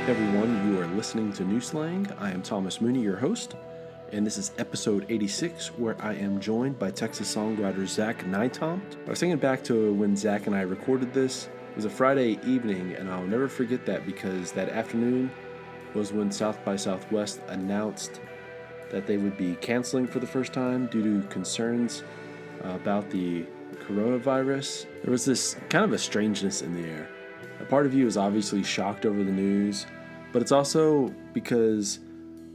Hey everyone, you are listening to New Slang. I am Thomas Mooney, your host, and this is episode 86, where I am joined by Texas songwriter Zach Nytomt. I was thinking back to when Zach and I recorded this. It was a Friday evening, and I'll never forget that because that afternoon was when South by Southwest announced that they would be canceling for the first time due to concerns about the coronavirus. There was this kind of a strangeness in the air. A part of you is obviously shocked over the news, but it's also because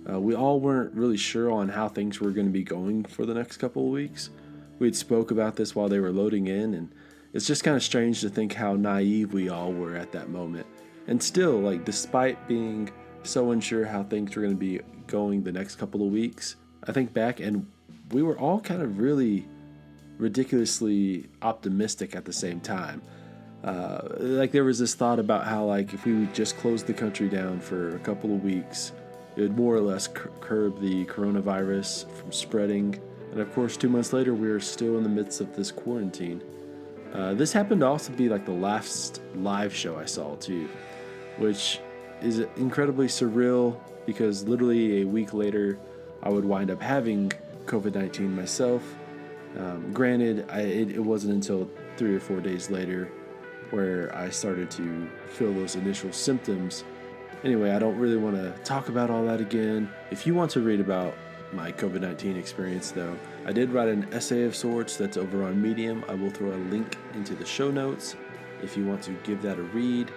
we all weren't really sure on how things were going to be going for the next couple of weeks. We had spoke about this while they were loading in, and it's just kind of strange to think how naive we all were at that moment. And still, despite being so unsure how things were going to be going the next couple of weeks, I think back and we were all kind of really ridiculously optimistic at the same time. There was this thought about how if we would just close the country down for a couple of weeks, it would more or less curb the coronavirus from spreading. And of course, 2 months later, we were still in the midst of this quarantine. This happened to also be the last live show I saw too, which is incredibly surreal because literally a week later, I would wind up having COVID-19 myself. Granted, it wasn't until 3 or 4 days later where I started to feel those initial symptoms. Anyway, I don't really want to talk about all that again. If you want to read about my COVID-19 experience, though, I did write an essay of sorts that's over on Medium. I will throw a link into the show notes if you want to give that a read.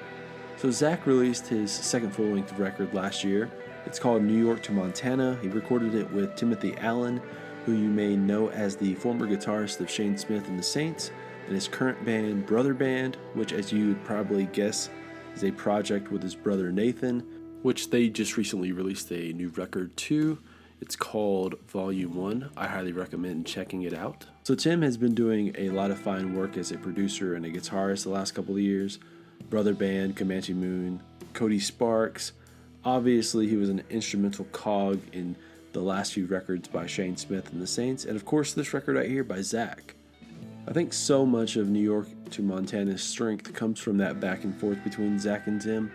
So Zach released his second full-length record last year. It's called New York to Montana. He recorded it with Timothy Allen, who you may know as the former guitarist of Shane Smith and the Saints, and his current band, Brother Band, which, as you would probably guess, is a project with his brother Nathan, which they just recently released a new record too. It's called Volume 1. I highly recommend checking it out. So Tim has been doing a lot of fine work as a producer and a guitarist the last couple of years. Brother Band, Comanche Moon, Cody Sparks. Obviously, he was an instrumental cog in the last few records by Shane Smith and the Saints, and of course this record right here by Zach. I think so much of New York to Montana's strength comes from that back and forth between Zach and Tim.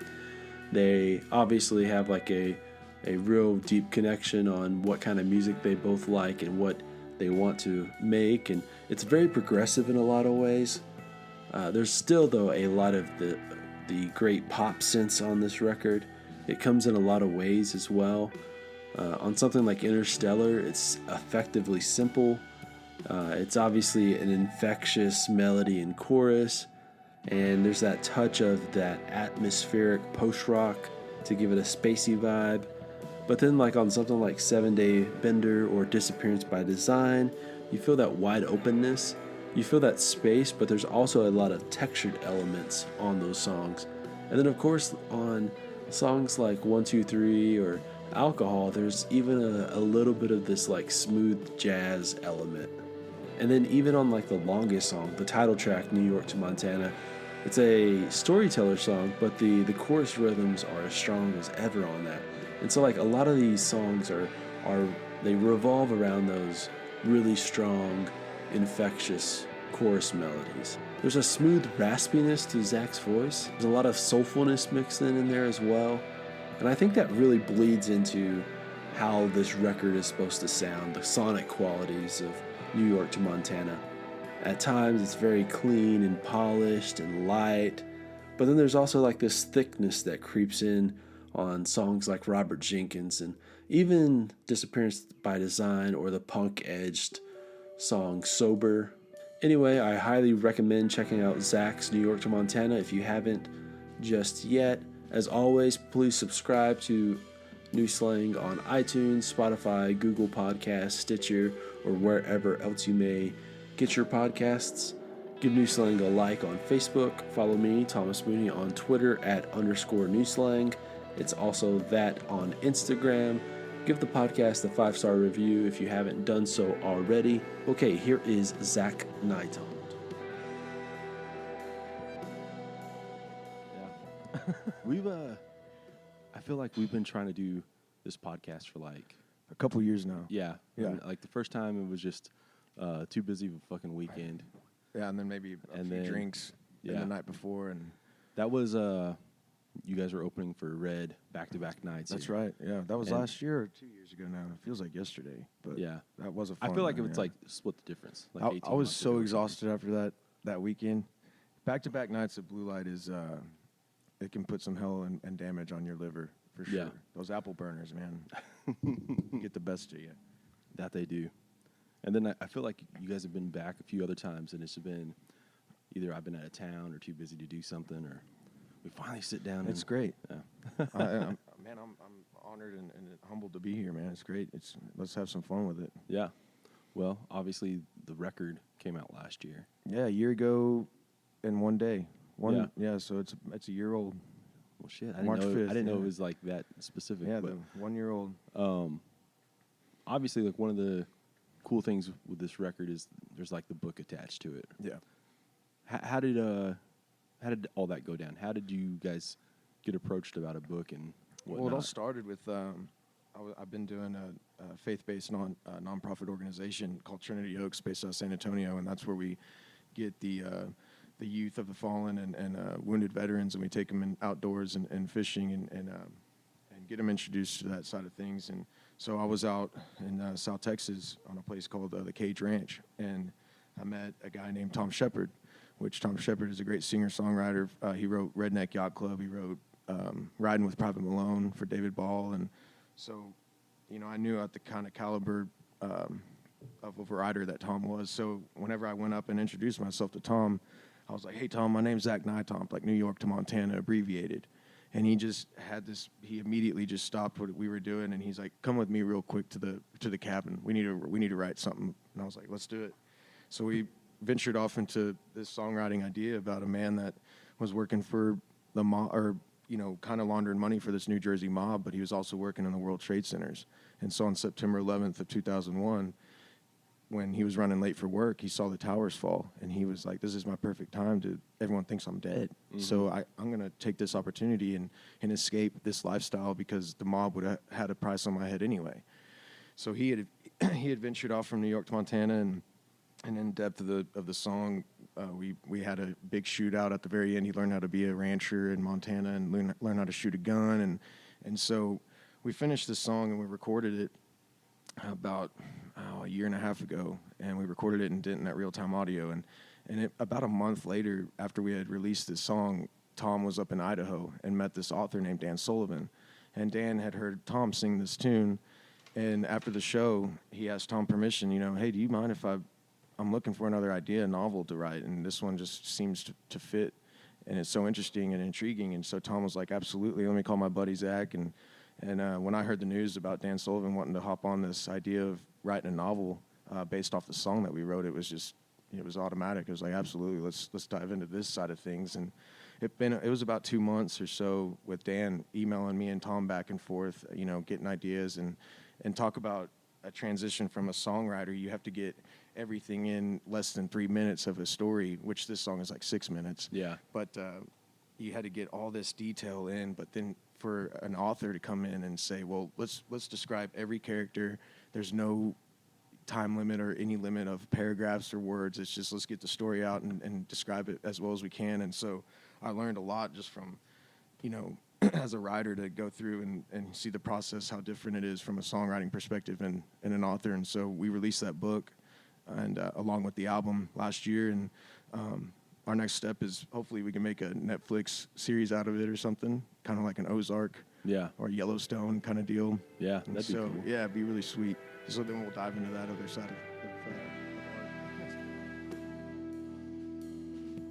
They obviously have a real deep connection on what kind of music they both like and what they want to make, and it's very progressive in a lot of ways. There's still, though, a lot of the great pop sense on this record. It comes in a lot of ways as well. On something like Interstellar, it's effectively simple. It's obviously an infectious melody and chorus, and there's that touch of that atmospheric post-rock to give it a spacey vibe. But then on something like 7 Day Bender or Disappearance by Design, you feel that wide openness, you feel that space, but there's also a lot of textured elements on those songs. And then of course on songs like 1, 2, 3 or Alcohol, there's even a little bit of this smooth jazz element. And then even on the longest song, the title track, New York to Montana, it's a storyteller song, but the chorus rhythms are as strong as ever on that. And so a lot of these songs they revolve around those really strong, infectious chorus melodies. There's a smooth raspiness to Zach's voice. There's a lot of soulfulness mixed in there as well. And I think that really bleeds into how this record is supposed to sound, the sonic qualities of New York to Montana. At times it's very clean and polished and light, but then there's also this thickness that creeps in on songs like Robert Jenkins and even Disappearance by Design or the punk-edged song Sober. Anyway, I highly recommend checking out Zach's New York to Montana if you haven't just yet. As always, please subscribe to New Slang on iTunes, Spotify, Google Podcasts, Stitcher, or wherever else you may get your podcasts. Give New Slang a like on Facebook. Follow me, Thomas Mooney, on Twitter @_New Slang. It's also that on Instagram. Give the podcast a 5-star review if you haven't done so already. Okay, here is Zach Nytomt. I feel like we've been trying to do this podcast for a couple years now. Yeah. And, the first time it was just too busy of a fucking weekend. Yeah, and then maybe a few drinks the night before, and that was you guys were opening for Red back-to-back nights. That's right. Yeah, that was last year or 2 years ago now. It feels like yesterday, but yeah, that was a fun I feel like one, it's like split the difference. Like I was so exhausted after that weekend. Back-to-back nights at Blue Light is it can put some hell and damage on your liver for sure. Yeah. Those apple burners, man, get the best of you. That they do. And then I feel like you guys have been back a few other times, and it's been either I've been out of town or too busy to do something, or we finally sit down. It's great. Yeah. I'm honored and humbled to be here, man. It's great. Let's have some fun with it. Yeah. Well, obviously the record came out last year. Yeah, a year ago in one day. So it's a year old. Well, shit. March 5th. I didn't know it was like that specific. Yeah, but, the 1 year old. Obviously, like one of the cool things with this record is there's like the book attached to it. Yeah. How did all that go down? How did you guys get approached about a book and whatnot? Well, it all started with I've been doing a faith-based nonprofit organization called Trinity Oaks, based out of San Antonio, and that's where we get the youth of the fallen and wounded veterans, and we take them in outdoors and fishing and get them introduced to that side of things. And so I was out in South Texas on a place called the Cage Ranch, and I met a guy named Tom Shepard, which Tom Shepard is a great singer-songwriter. He wrote Redneck Yacht Club. He wrote Riding with Private Malone for David Ball. And so, I knew at the kind of caliber of a writer that Tom was. So whenever I went up and introduced myself to Tom, I was like, "Hey, Tom, my name's Zach Nytomt, like New York to Montana, abbreviated." And he just had this. He immediately just stopped what we were doing, and he's like, "Come with me real quick to the cabin. We need to write something." And I was like, "Let's do it." So we ventured off into this songwriting idea about a man that was working for the mob, or kind of laundering money for this New Jersey mob, but he was also working in the World Trade Centers. And so on September 11th of 2001, when he was running late for work, he saw the towers fall, and he was like, "This is my perfect time to. Everyone thinks I'm dead, so I'm going to take this opportunity and escape this lifestyle because the mob would have had a price on my head anyway." So he had ventured off from New York to Montana, and in depth of the song, we had a big shootout at the very end. He learned how to be a rancher in Montana and learn how to shoot a gun, and so we finished the song and we recorded it about a year and a half ago, and we recorded it in Denton at Real Time Audio, and about a month later, after we had released this song, Tom was up in Idaho and met this author named Dan Sullivan, and Dan had heard Tom sing this tune, and after the show, he asked Tom permission, "Hey, do you mind if I'm looking for another idea, a novel to write, and this one just seems to fit, and it's so interesting and intriguing." And so Tom was like, "Absolutely, let me call my buddy Zach." And when I heard the news about Dan Sullivan wanting to hop on this idea of writing a novel based off the song that we wrote, it was automatic. It was like, absolutely, let's dive into this side of things. And it was about 2 months or so with Dan emailing me and Tom back and forth, getting ideas and talk about a transition from a songwriter. You have to get everything in less than 3 minutes of a story, which this song is like 6 minutes. Yeah. But you had to get all this detail in, but then for an author to come in and say, well, let's describe every character. There's no time limit or any limit of paragraphs or words. It's just let's get the story out and describe it as well as we can. And so I learned a lot just from, as a writer, to go through and see the process, how different it is from a songwriting perspective and an author. And so we released that book and along with the album last year. And our next step is hopefully we can make a Netflix series out of it or something, kind of like an Ozark or Yellowstone kind of deal. Yeah, that'd be cool. Yeah, it'd be really sweet. So then we'll dive into that other side of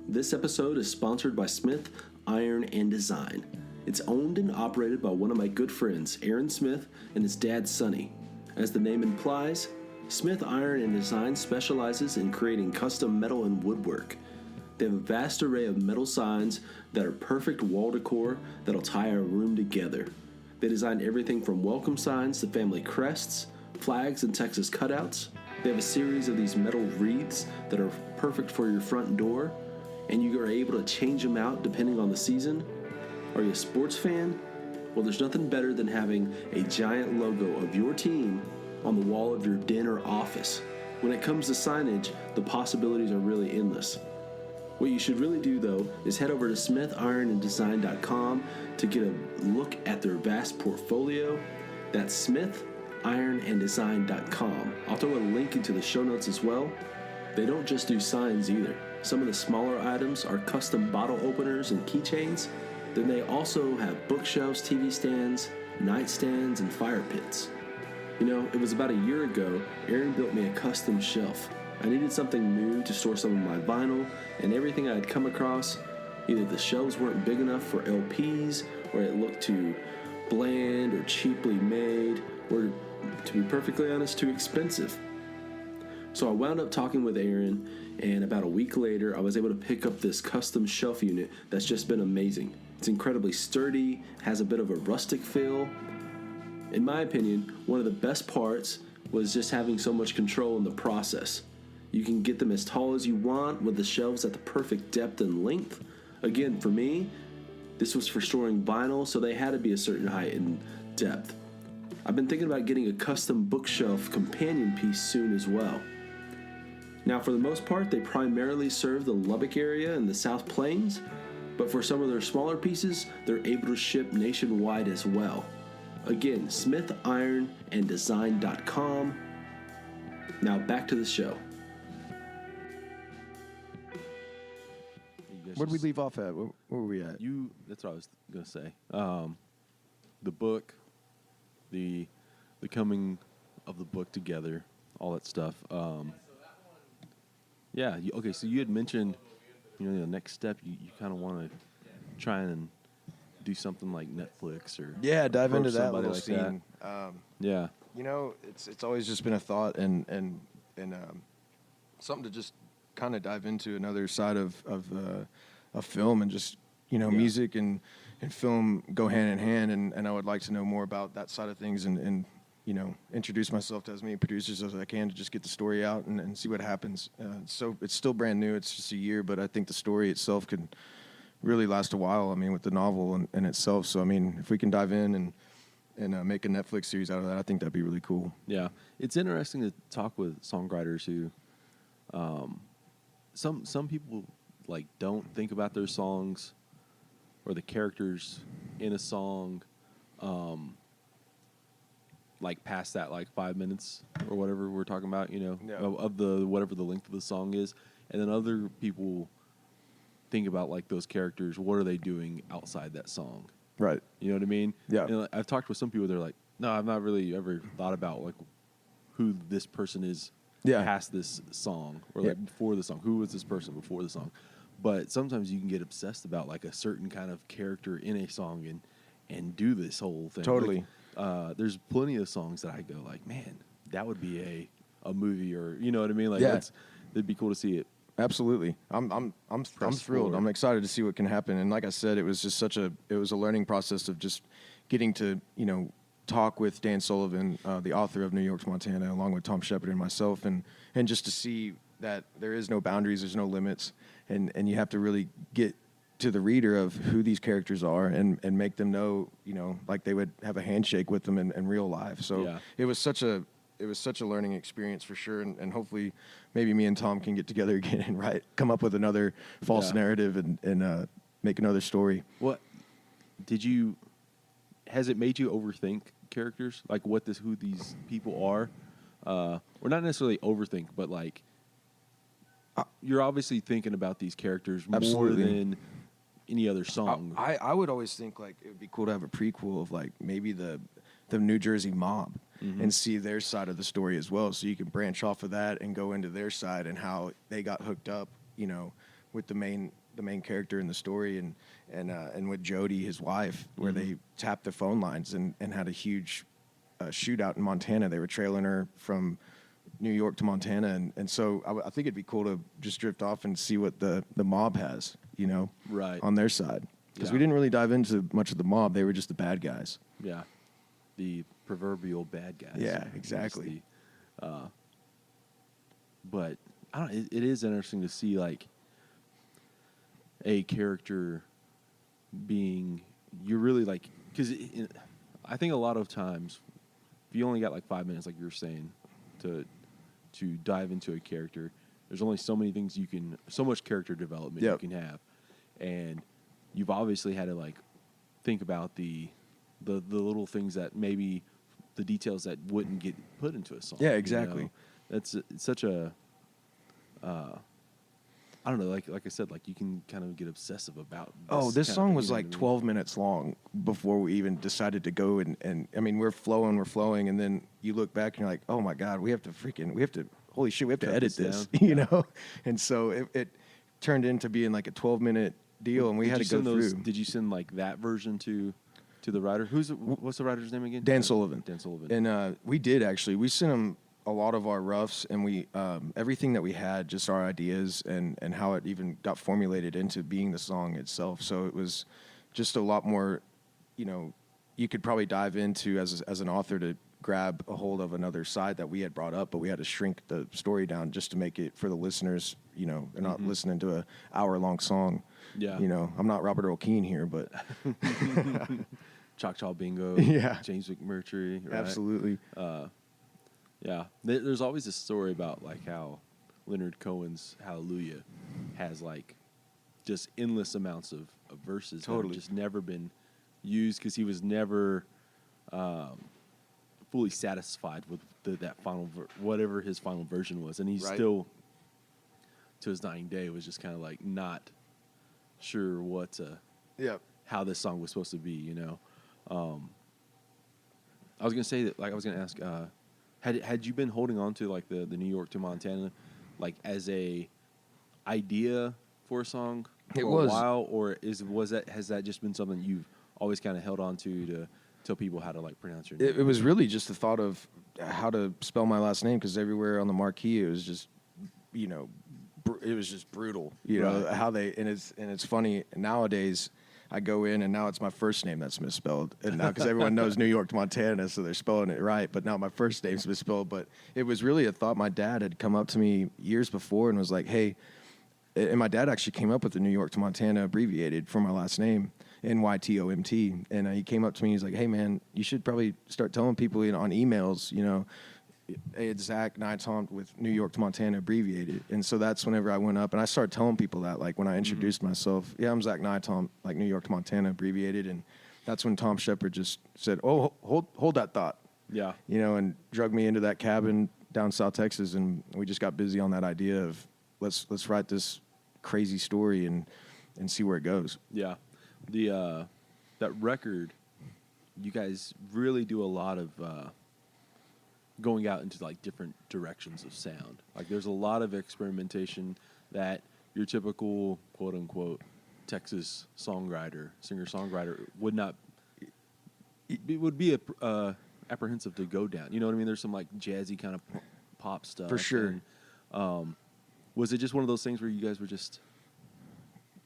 This episode is sponsored by Smith Iron and Design. It's owned and operated by one of my good friends, Aaron Smith, and his dad, Sonny. As the name implies, Smith Iron and Design specializes in creating custom metal and woodwork. They have a vast array of metal signs that are perfect wall decor that'll tie our room together. They design everything from welcome signs to family crests, flags, and Texas cutouts. They have a series of these metal wreaths that are perfect for your front door, and you are able to change them out depending on the season. Are you a sports fan? Well, there's nothing better than having a giant logo of your team on the wall of your den or office. When it comes to signage, the possibilities are really endless. What you should really do, though, is head over to smithironanddesign.com to get a look at their vast portfolio. That's smithironanddesign.com. I'll throw a link into the show notes as well. They don't just do signs either. Some of the smaller items are custom bottle openers and keychains. Then they also have bookshelves, TV stands, nightstands, and fire pits. You know, it was about a year ago, Aaron built me a custom shelf. I needed something new to store some of my vinyl, and everything I had come across, either the shelves weren't big enough for LPs, or it looked too bland or cheaply made, or, to be perfectly honest, too expensive. So I wound up talking with Aaron, and about a week later, I was able to pick up this custom shelf unit that's just been amazing. It's incredibly sturdy, has a bit of a rustic feel. In my opinion, one of the best parts was just having so much control in the process. You can get them as tall as you want with the shelves at the perfect depth and length. Again, for me, this was for storing vinyl, so they had to be a certain height and depth. I've been thinking about getting a custom bookshelf companion piece soon as well. Now, for the most part, they primarily serve the Lubbock area and the South Plains, but for some of their smaller pieces, they're able to ship nationwide as well. Again, smithironanddesign.com. Now back to the show. Where did we leave off at? Where were we at? That's what I was going to say. The book, the coming of the book together, all that stuff. Okay, so you had mentioned, the next step, you kind of want to try and do something like Netflix or dive into that little like scene. Yeah. It's always just been a thought and something to just kind of dive into another side of film, and just music and film go hand in hand, and I would like to know more about that side of things, and introduce myself to as many producers as I can to just get the story out and see what happens. So it's still brand new. It's just a year, but I think the story itself could really last a while. I mean, with the novel in itself. So, I mean, if we can dive in and make a Netflix series out of that, I think that'd be really cool. Yeah. It's interesting to talk with songwriters who, some people don't think about their songs or the characters in a song, past that 5 minutes or whatever we're talking about, of the whatever the length of the song is, and then other people think about those characters. What are they doing outside that song? Right. You know what I mean? Yeah. I've talked with some people. They're like, no, I've not really ever thought about who this person is past this song, or before the song. Who was this person before the song? But sometimes you can get obsessed about a certain kind of character in a song and do this whole thing. Totally. There's plenty of songs that I go man, that would be a movie, or you know what I mean? It'd be cool to see it. Absolutely. I'm thrilled. Forward. I'm excited to see what can happen. And like I said, it was just it was a learning process of just getting to, talk with Dan Sullivan, the author of New York to Montana, along with Tom Shepard and myself, and just to see that there is no boundaries, there's no limits, and you have to really get to the reader of who these characters are and make them know, like they would have a handshake with them in real life. So it was such a learning experience for sure, and hopefully maybe me and Tom can get together again and come up with another false narrative and make another story. What has it made you overthink characters? Who these people are? Or not necessarily overthink, but you're obviously thinking about these characters more than any other song. I would always think it would be cool to have a prequel of maybe the New Jersey mob, and see their side of the story as well, so you can branch off of that and go into their side and how they got hooked up, with the main character in the story, and with Jody, his wife, where they tapped the phone lines and had a huge shootout in Montana. They were trailing her from New York to Montana, and so I think it'd be cool to just drift off and see what the mob has, right, on their side, because we didn't really dive into much of the mob. They were just the bad guys. Yeah, the proverbial bad guys. Yeah, exactly. But I don't. It is interesting to see a character being, you're really because I think a lot of times if you only got 5 minutes, like you're saying, to dive into a character, there's only so many things so much character development you can have, and you've obviously had to like think about the little things that maybe the details that wouldn't get put into a song. Yeah, exactly. You know? It's such a I don't know, like I said, like you can kind of get obsessive about this song was like 12 minutes long before we even decided to go and I mean we're flowing and then you look back and you're like, oh my God, we have to holy shit, we have to edit this, you know? And so it turned into being like a 12-minute deal and we had to go through. Did you send like that version to the writer? What's the writer's name again? Dan Sullivan. Dan Sullivan. And we did actually. We sent him a lot of our roughs, and we everything that we had, just our ideas and how it even got formulated into being the song itself. So it was just a lot more, you know, you could probably dive into as an author to grab a hold of another side that we had brought up, but we had to shrink the story down just to make it for the listeners, you know, they're not listening to a hour-long song. Yeah. You know, I'm not Robert Earl Keen here, but... Choctaw Bingo. Yeah. James McMurtry. Right? Absolutely. Yeah. There's always this story about like how Leonard Cohen's Hallelujah has like just endless amounts of verses that have just never been used because he was never fully satisfied with that final whatever his final version was, and he's still to his dying day was just kind of like not sure how this song was supposed to be, you know. I was gonna say that, like, I was gonna ask, had you been holding on to like the New York to Montana, like as a idea for a song for a while, or has that just been something you've always kind of held on to tell people how to like pronounce your name? It was really just the thought of how to spell my last name, because everywhere on the marquee it was just, you know, it was just brutal, you know, how they and it's funny nowadays. I go in and now it's my first name that's misspelled, and now because everyone knows New York to Montana, so they're spelling it right. But now my first name's misspelled. But it was really a thought. My dad had come up to me years before and was like, "Hey," and my dad actually came up with the New York to Montana abbreviated for my last name, Nytomt. And he came up to me, he's like, "Hey man, you should probably start telling people on emails, you know, hey, it's Zach Nytomt with New York to Montana abbreviated." And so that's whenever I went up and I started telling people that, like when I introduced myself, yeah, I'm Zach Nytomt, like New York to Montana abbreviated. And that's when Tom Shepard just said, "Oh, hold that thought." Yeah. You know, and drug me into that cabin down South Texas, and we just got busy on that idea of let's write this crazy story and see where it goes. Yeah. That record, you guys really do a lot of going out into like different directions of sound. Like there's a lot of experimentation that your typical quote unquote Texas songwriter, singer-songwriter would not. It would be apprehensive to go down. You know what I mean? There's some like jazzy kind of pop stuff for sure. And, was it just one of those things where you guys were just,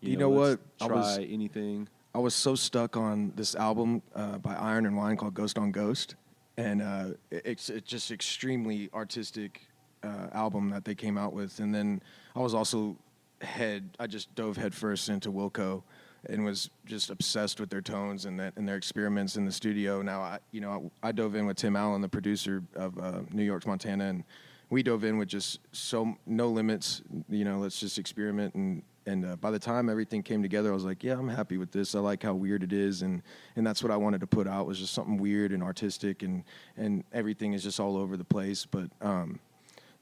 you know what? Try anything. I was so stuck on this album by Iron and Wine called Ghost on Ghost. And it's just extremely artistic album that they came out with. And then I was also I just dove headfirst into Wilco and was just obsessed with their tones and their experiments in the studio. Now, I dove in with Tim Allen, the producer of New York to Montana, and we dove in with just no limits. You know, let's just experiment. And by the time everything came together, I was like, yeah, I'm happy with this. I like how weird it is, and that's what I wanted to put out, was just something weird and artistic, and everything is just all over the place. But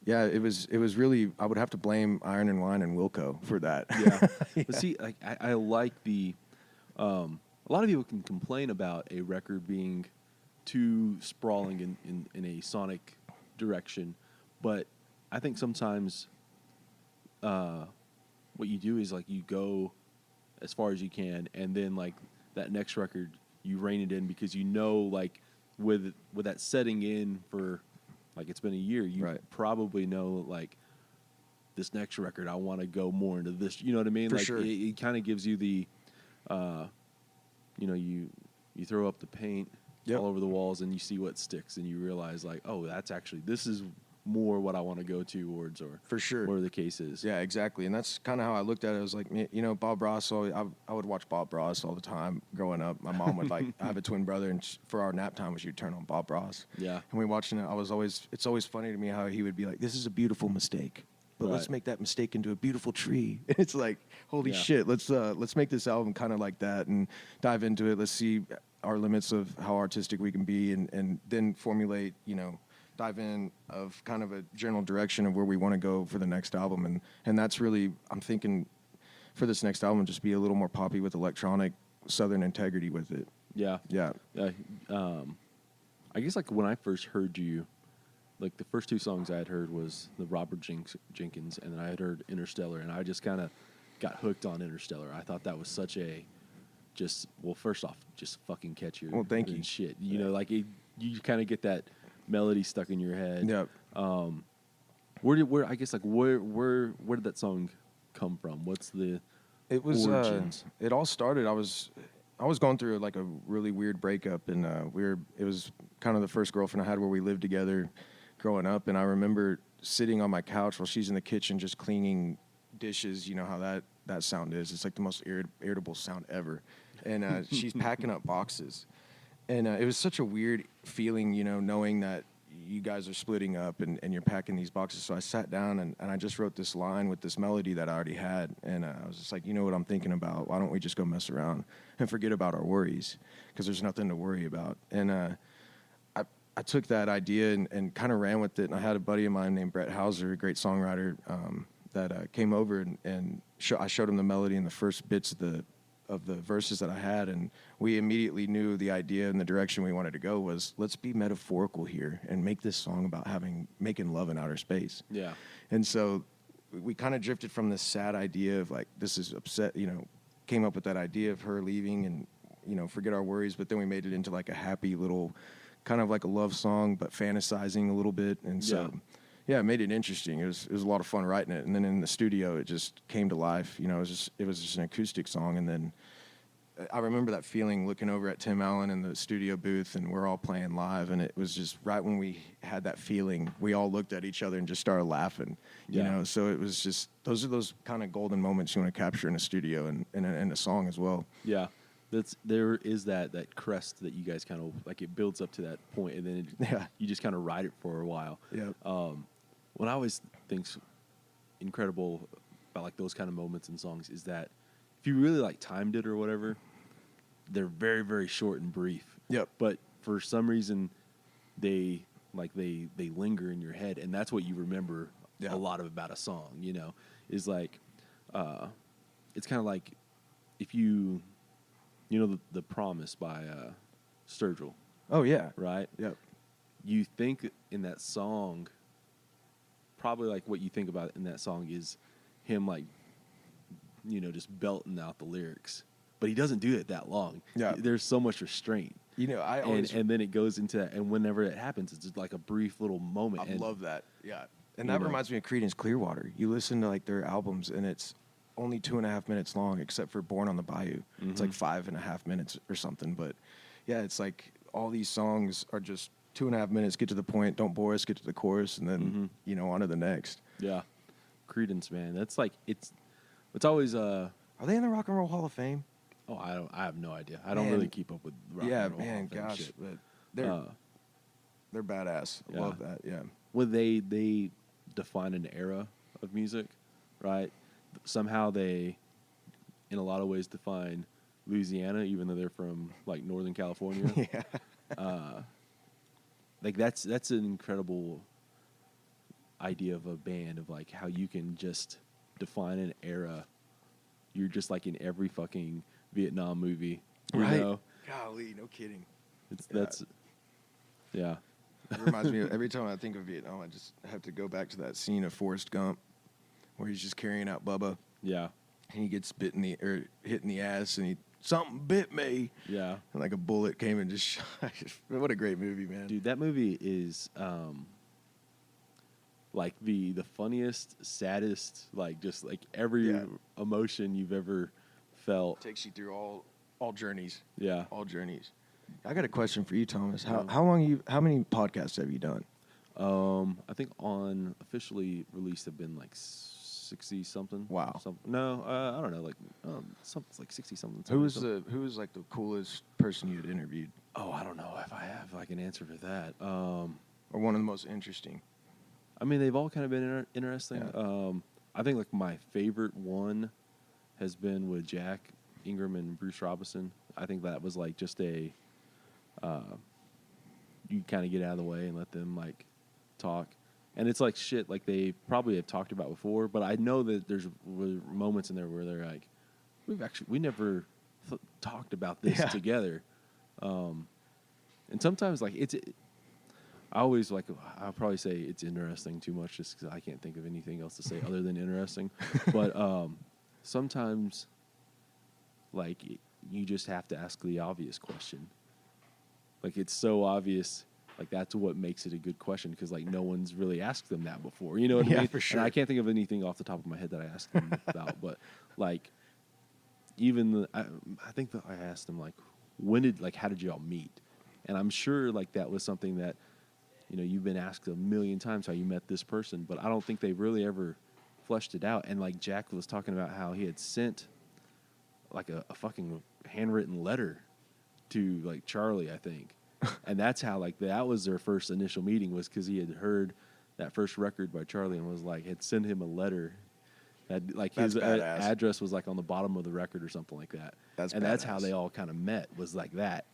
yeah, it was really, I would have to blame Iron and Wine and Wilco for that. Yeah. Yeah. But see, like I like a lot of people can complain about a record being too sprawling in a sonic direction, but I think sometimes what you do is like you go as far as you can, and then like that next record you rein it in, because you know, like with that setting in for like it's been a year, you probably know like this next record I want to go more into this. You know what I mean? For like sure. It kind of gives you the, you know, you throw up the paint all over the walls and you see what sticks, and you realize like, oh, this is more what I want to go towards, or for sure, whatever the case is. Yeah, exactly. And that's kind of how I looked at it. I was like, you know, Bob Ross. I would watch Bob Ross all the time growing up. My mom would I have a twin brother, and for our nap time, she'd turn on Bob Ross. Yeah. And we watching it. It's always funny to me how he would be like, "This is a beautiful mistake." but let's Right. make that mistake into a beautiful tree. And it's like, holy Yeah. shit, let's make this album kind of like that and dive into it. Let's see our limits of how artistic we can be, and then formulate, dive in of kind of a general direction of where we want to go for the next album. And that's really, I'm thinking for this next album, just be a little more poppy with electronic Southern integrity with it. Yeah. Yeah. I guess like when I first heard you, like the first two songs I had heard was the Robert Jenkins, and then I had heard Interstellar, and I just kind of got hooked on Interstellar. I thought that was such a first off, just fucking catchy. Well, thank you. Shit, like you kind of get that melody stuck in your head. Yeah. Where did that song come from? What's the It was origins? it all started. I was going through like a really weird breakup, and it was kind of the first girlfriend I had where we lived together growing up, and I remember sitting on my couch while she's in the kitchen just cleaning dishes. You know how that sound is. It's like the most irritable sound ever. And she's packing up boxes, and it was such a weird feeling, knowing that you guys are splitting up and you're packing these boxes. So I sat down and I just wrote this line with this melody that I already had. And I was just like, you know what I'm thinking about? Why don't we just go mess around and forget about our worries? Because there's nothing to worry about. And I took that idea and kind of ran with it. And I had a buddy of mine named Brett Hauser, a great songwriter, that came over and I showed him the melody and the first bits of the verses that I had, and we immediately knew the idea and the direction we wanted to go was, let's be metaphorical here and make this song about making love in outer space. Yeah. And so we kind of drifted from this sad idea of like, this is upset, came up with that idea of her leaving and, forget our worries, but then we made it into like a happy little, kind of like a love song, but fantasizing a little bit. And so, yeah, it made it interesting. It was a lot of fun writing it. And then in the studio, it just came to life. It was just an acoustic song. And then I remember that feeling looking over at Tim Allen in the studio booth, and we're all playing live. And it was just right when we had that feeling, we all looked at each other and just started laughing, you know? So it was just, those are those kind of golden moments you want to capture in a studio and in a song as well. Yeah. There is that crest that you guys kind of, like, it builds up to that point, and then you just kind of ride it for a while. Yeah. What I always think's incredible about like those kind of moments in songs is that if you really like timed it or whatever, they're very, very short and brief. Yep. But for some reason, they linger in your head, and that's what you remember a lot about a song. Is like, it's kind of like if you the Promise by Sturgill. Oh yeah. Right. Yep. You think in that song. Probably like what you think about in that song is him like, just belting out the lyrics, but he doesn't do it that long. Yeah, there's so much restraint. I always and then it goes into that, and whenever it happens, it's just like a brief little moment. I love that. Yeah, and that reminds me of Creedence Clearwater. You listen to like their albums, and it's only 2.5 minutes long, except for Born on the Bayou. Mm-hmm. It's like 5.5 minutes or something. But yeah, it's like all these songs are just 2.5 minutes, get to the point, don't bore us, get to the chorus, and then on to the next. Yeah, Creedence, man, that's like it's always Are they in the Rock and Roll Hall of Fame? Oh, I have no idea. I don't really keep up with rock and roll Hall of Fame gosh, shit. but they're badass. I love that. Yeah. Well, they define an era of music, right? Somehow they, in a lot of ways, define Louisiana, even though they're from like Northern California. Yeah. Like that's an incredible idea of a band, of like how you can just define an era. You're just like in every fucking Vietnam movie, right? Know? Golly, no kidding. That's yeah. It reminds me of every time I think of Vietnam, I just have to go back to that scene of Forrest Gump where he's just carrying out Bubba. Yeah. And he gets hit in the ass, and something bit me. Yeah. And like a bullet came and just shot. What a great movie, man. Dude, that movie is like the funniest, saddest, like just like every emotion you've ever felt. Takes you through all journeys. Yeah. All journeys. I got a question for you, Thomas. How many podcasts have you done? I think on officially released have been like 60 something. Wow. No, I don't know, like something like 60 something. Who was like the coolest person you had interviewed? Oh, I don't know if I have like an answer for that. Or one of the most interesting. I mean, they've all kind of been interesting. Yeah. I think like my favorite one has been with Jack Ingram and Bruce Robinson. I think that was like just a you kind of get out of the way and let them like talk. And it's like shit like they probably have talked about before, but I know that there's moments in there where they're like, we never talked about this together. And sometimes like I always like, I'll probably say it's interesting too much just because I can't think of anything else to say other than interesting. But sometimes like you just have to ask the obvious question. Like it's so obvious. Like that's what makes it a good question because like no one's really asked them that before. You know what I mean? For sure. And I can't think of anything off the top of my head that I asked them about. But like even I think that I asked them like how did y'all meet? And I'm sure like that was something that you've been asked a million times how you met this person, but I don't think they really ever fleshed it out. And like Jack was talking about how he had sent like a fucking handwritten letter to like Charlie, I think. And that's how like that was their first initial meeting was because he had heard that first record by Charlie and was like had sent him a letter. That like his address was like on the bottom of the record or something like that. That's how they all kind of met was like that.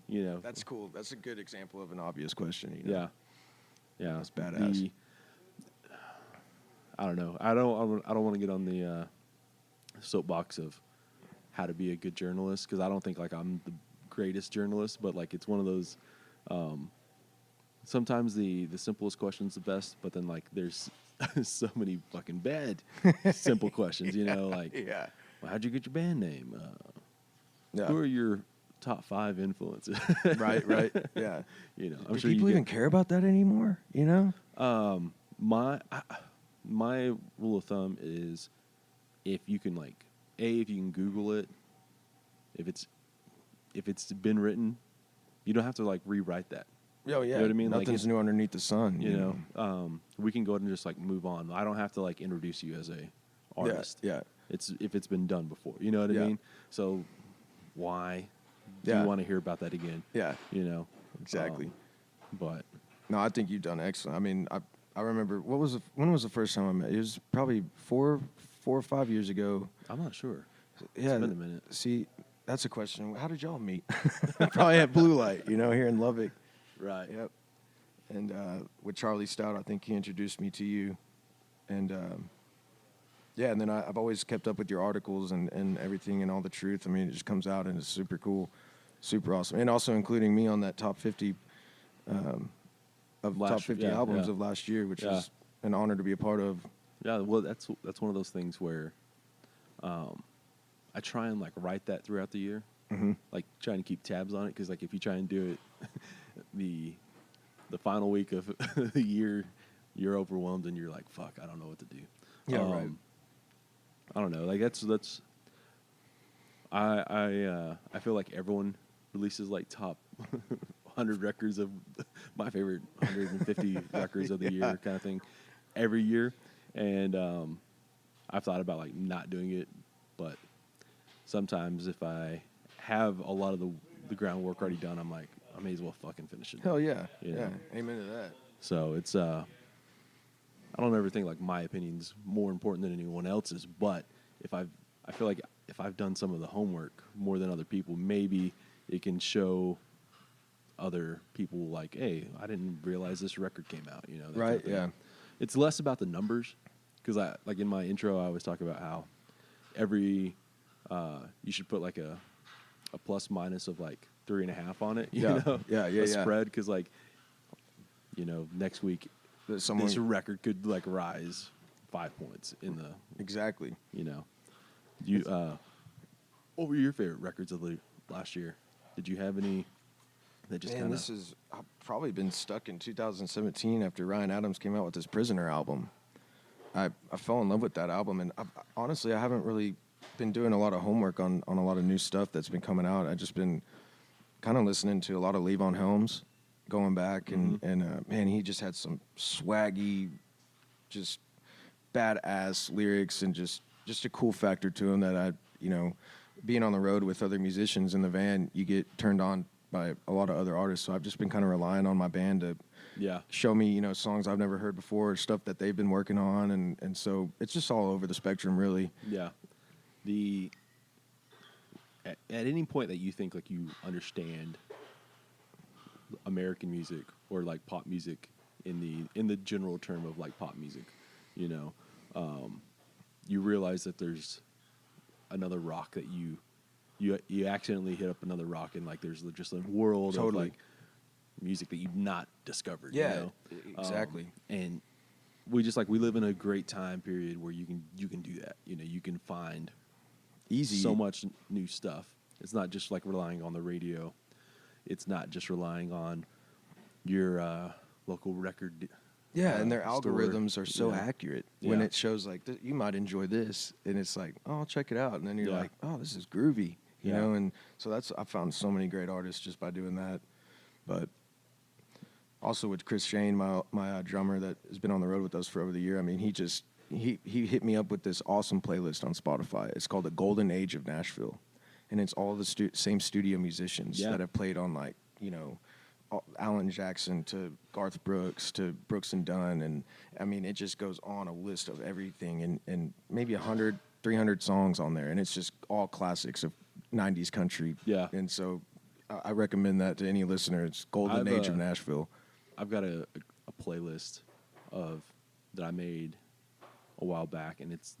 That's cool. That's a good example of an obvious question. Yeah. Yeah, that's badass. I don't know. I don't want to get on the soapbox of how to be a good journalist because I don't think like I'm the greatest journalist, but like it's one of those. Sometimes the simplest question's the best, but then like there's so many fucking bad simple questions. Like well, how'd you get your band name? Who are your top 5 influences? right. Yeah. I'm Do sure people even care about that anymore? My rule of thumb is if you can if you can Google it, if it's been written, you don't have to like rewrite that. Oh yeah. You know what I mean? Nothing's new underneath the sun. We can go ahead and just like move on. I don't have to like introduce you as a artist. Yeah. If it's been done before. You know what I mean? So why do you want to hear about that again? Yeah. Exactly. But no, I think you've done excellent. I mean, I remember when was the first time I met? It was probably 4 or 5 years ago. I'm not sure. Yeah, it's been a minute. See, that's a question. How did y'all meet? Probably at Blue Light, here in Lubbock. Right. Yep. And with Charlie Stout, I think he introduced me to you. And and then I've always kept up with your articles and everything and all the truth. I mean, it just comes out and it's super cool, super awesome. And also including me on that top 50 top 50 albums of last year, which is an honor to be a part of. Yeah, well, that's one of those things where I try and like write that throughout the year, like trying to keep tabs on it because like if you try and do it the final week of the year, you're overwhelmed and you're like, fuck, I don't know what to do. Yeah, right. I don't know. Like that's I feel like everyone releases like top 100 records of my favorite 150 records of the year kind of thing every year, and I've thought about like not doing it, but sometimes if I have a lot of the groundwork already done, I'm like I may as well fucking finish it. Hell yeah, Yeah. Amen to that. So it's I don't ever think like my opinion's more important than anyone else's, but I feel like if I've done some of the homework more than other people, maybe it can show other people like, hey, I didn't realize this record came out, that right, kind of thing. yeah. It's less about the numbers because I like in my intro I always talk about how every you should put like a plus minus of like 3.5 on it, you know? Yeah. Spread because like next week this record could like rise 5 points in the exactly. You what were your favorite records of the last year? Did you have any that just kind of? I've probably been stuck in 2017 after Ryan Adams came out with his Prisoner album. I fell in love with that album, and honestly, I haven't really been doing a lot of homework on a lot of new stuff that's been coming out. I've just been kind of listening to a lot of Levon Helms, going back, and man, he just had some swaggy, just badass lyrics, and just a cool factor to him that being on the road with other musicians in the van, you get turned on by a lot of other artists. So I've just been kind of relying on my band to show me, you know, songs I've never heard before, stuff that they've been working on, and so it's just all over the spectrum, really. Yeah. At any point that you think like you understand American music or like pop music in the general term of like pop music, you know, you realize that there's another rock that you accidentally hit up another rock, and like there's just a world of like music that you've not discovered. Yeah, you know? exactly. And we live in a great time period where you can do that. You know, you can find so much new stuff. It's not just like relying on the radio. It's not just relying on your local record. And their store. algorithms are so accurate when it shows like you might enjoy this, and it's like, oh, I'll check it out, and then you're like, oh, this is groovy, you know. And so I found so many great artists just by doing that. But also with Chris Shane, my drummer that has been on the road with us for over the year. I mean, he hit me up with this awesome playlist on Spotify. It's called The Golden Age of Nashville, and it's all the same studio musicians that have played on, like, you know, Alan Jackson to Garth Brooks to Brooks and Dunn, and I mean, it just goes on a list of everything, and maybe 100, 300 songs on there, and it's just all classics of 90s country. Yeah. And so I recommend that to any listener. It's Golden Age of Nashville. I've got a playlist that I made a while back, and it's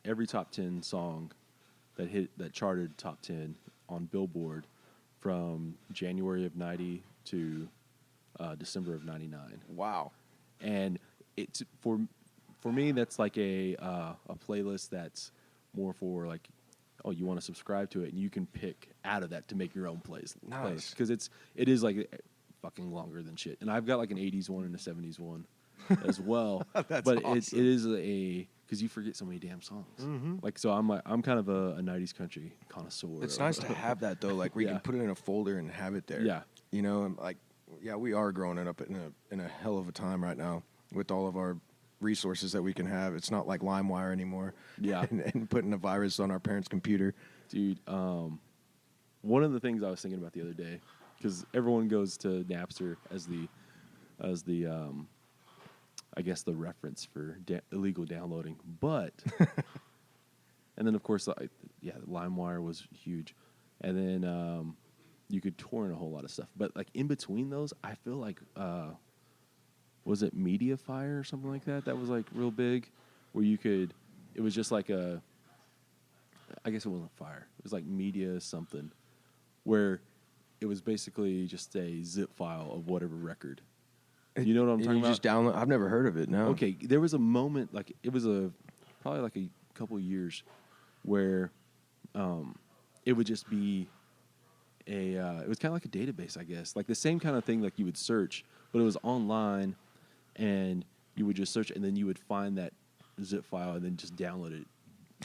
every top 10 song that charted top 10 on Billboard from January of 90 to December of 99. Wow. And it's for me, that's like a playlist that's more for like, oh, you want to subscribe to it, and you can pick out of that to make your own playlist. Nice. Because it is like fucking longer than shit. And I've got like an 80s one and a 70s one as well. That's but awesome. it is because you forget so many damn songs. Mm-hmm. Like, so I'm kind of a 90s country connoisseur. It's nice to have that though, like where you can put it in a folder and have it there. Yeah. You know, and like, we are growing it up in a hell of a time right now with all of our resources that we can have. It's not like LimeWire anymore. Yeah. and putting a virus on our parents' computer. Dude, one of the things I was thinking about the other day, because everyone goes to Napster as the I guess the reference for illegal downloading, but and then of course LimeWire was huge, and then you could torrent a whole lot of stuff, but like in between those, I feel like was it Mediafire or something like that was like real big, where it was just like I guess it wasn't Fire, it was like Media something, where it was basically just a zip file of whatever record. You know what I'm talking about? Just download. I've never heard of it. No. Okay, there was a moment, like it was probably like a couple of years, where it would just be it was kind of like a database, I guess, like the same kind of thing, like you would search, but it was online, and you would just search, and then you would find that zip file, and then just download it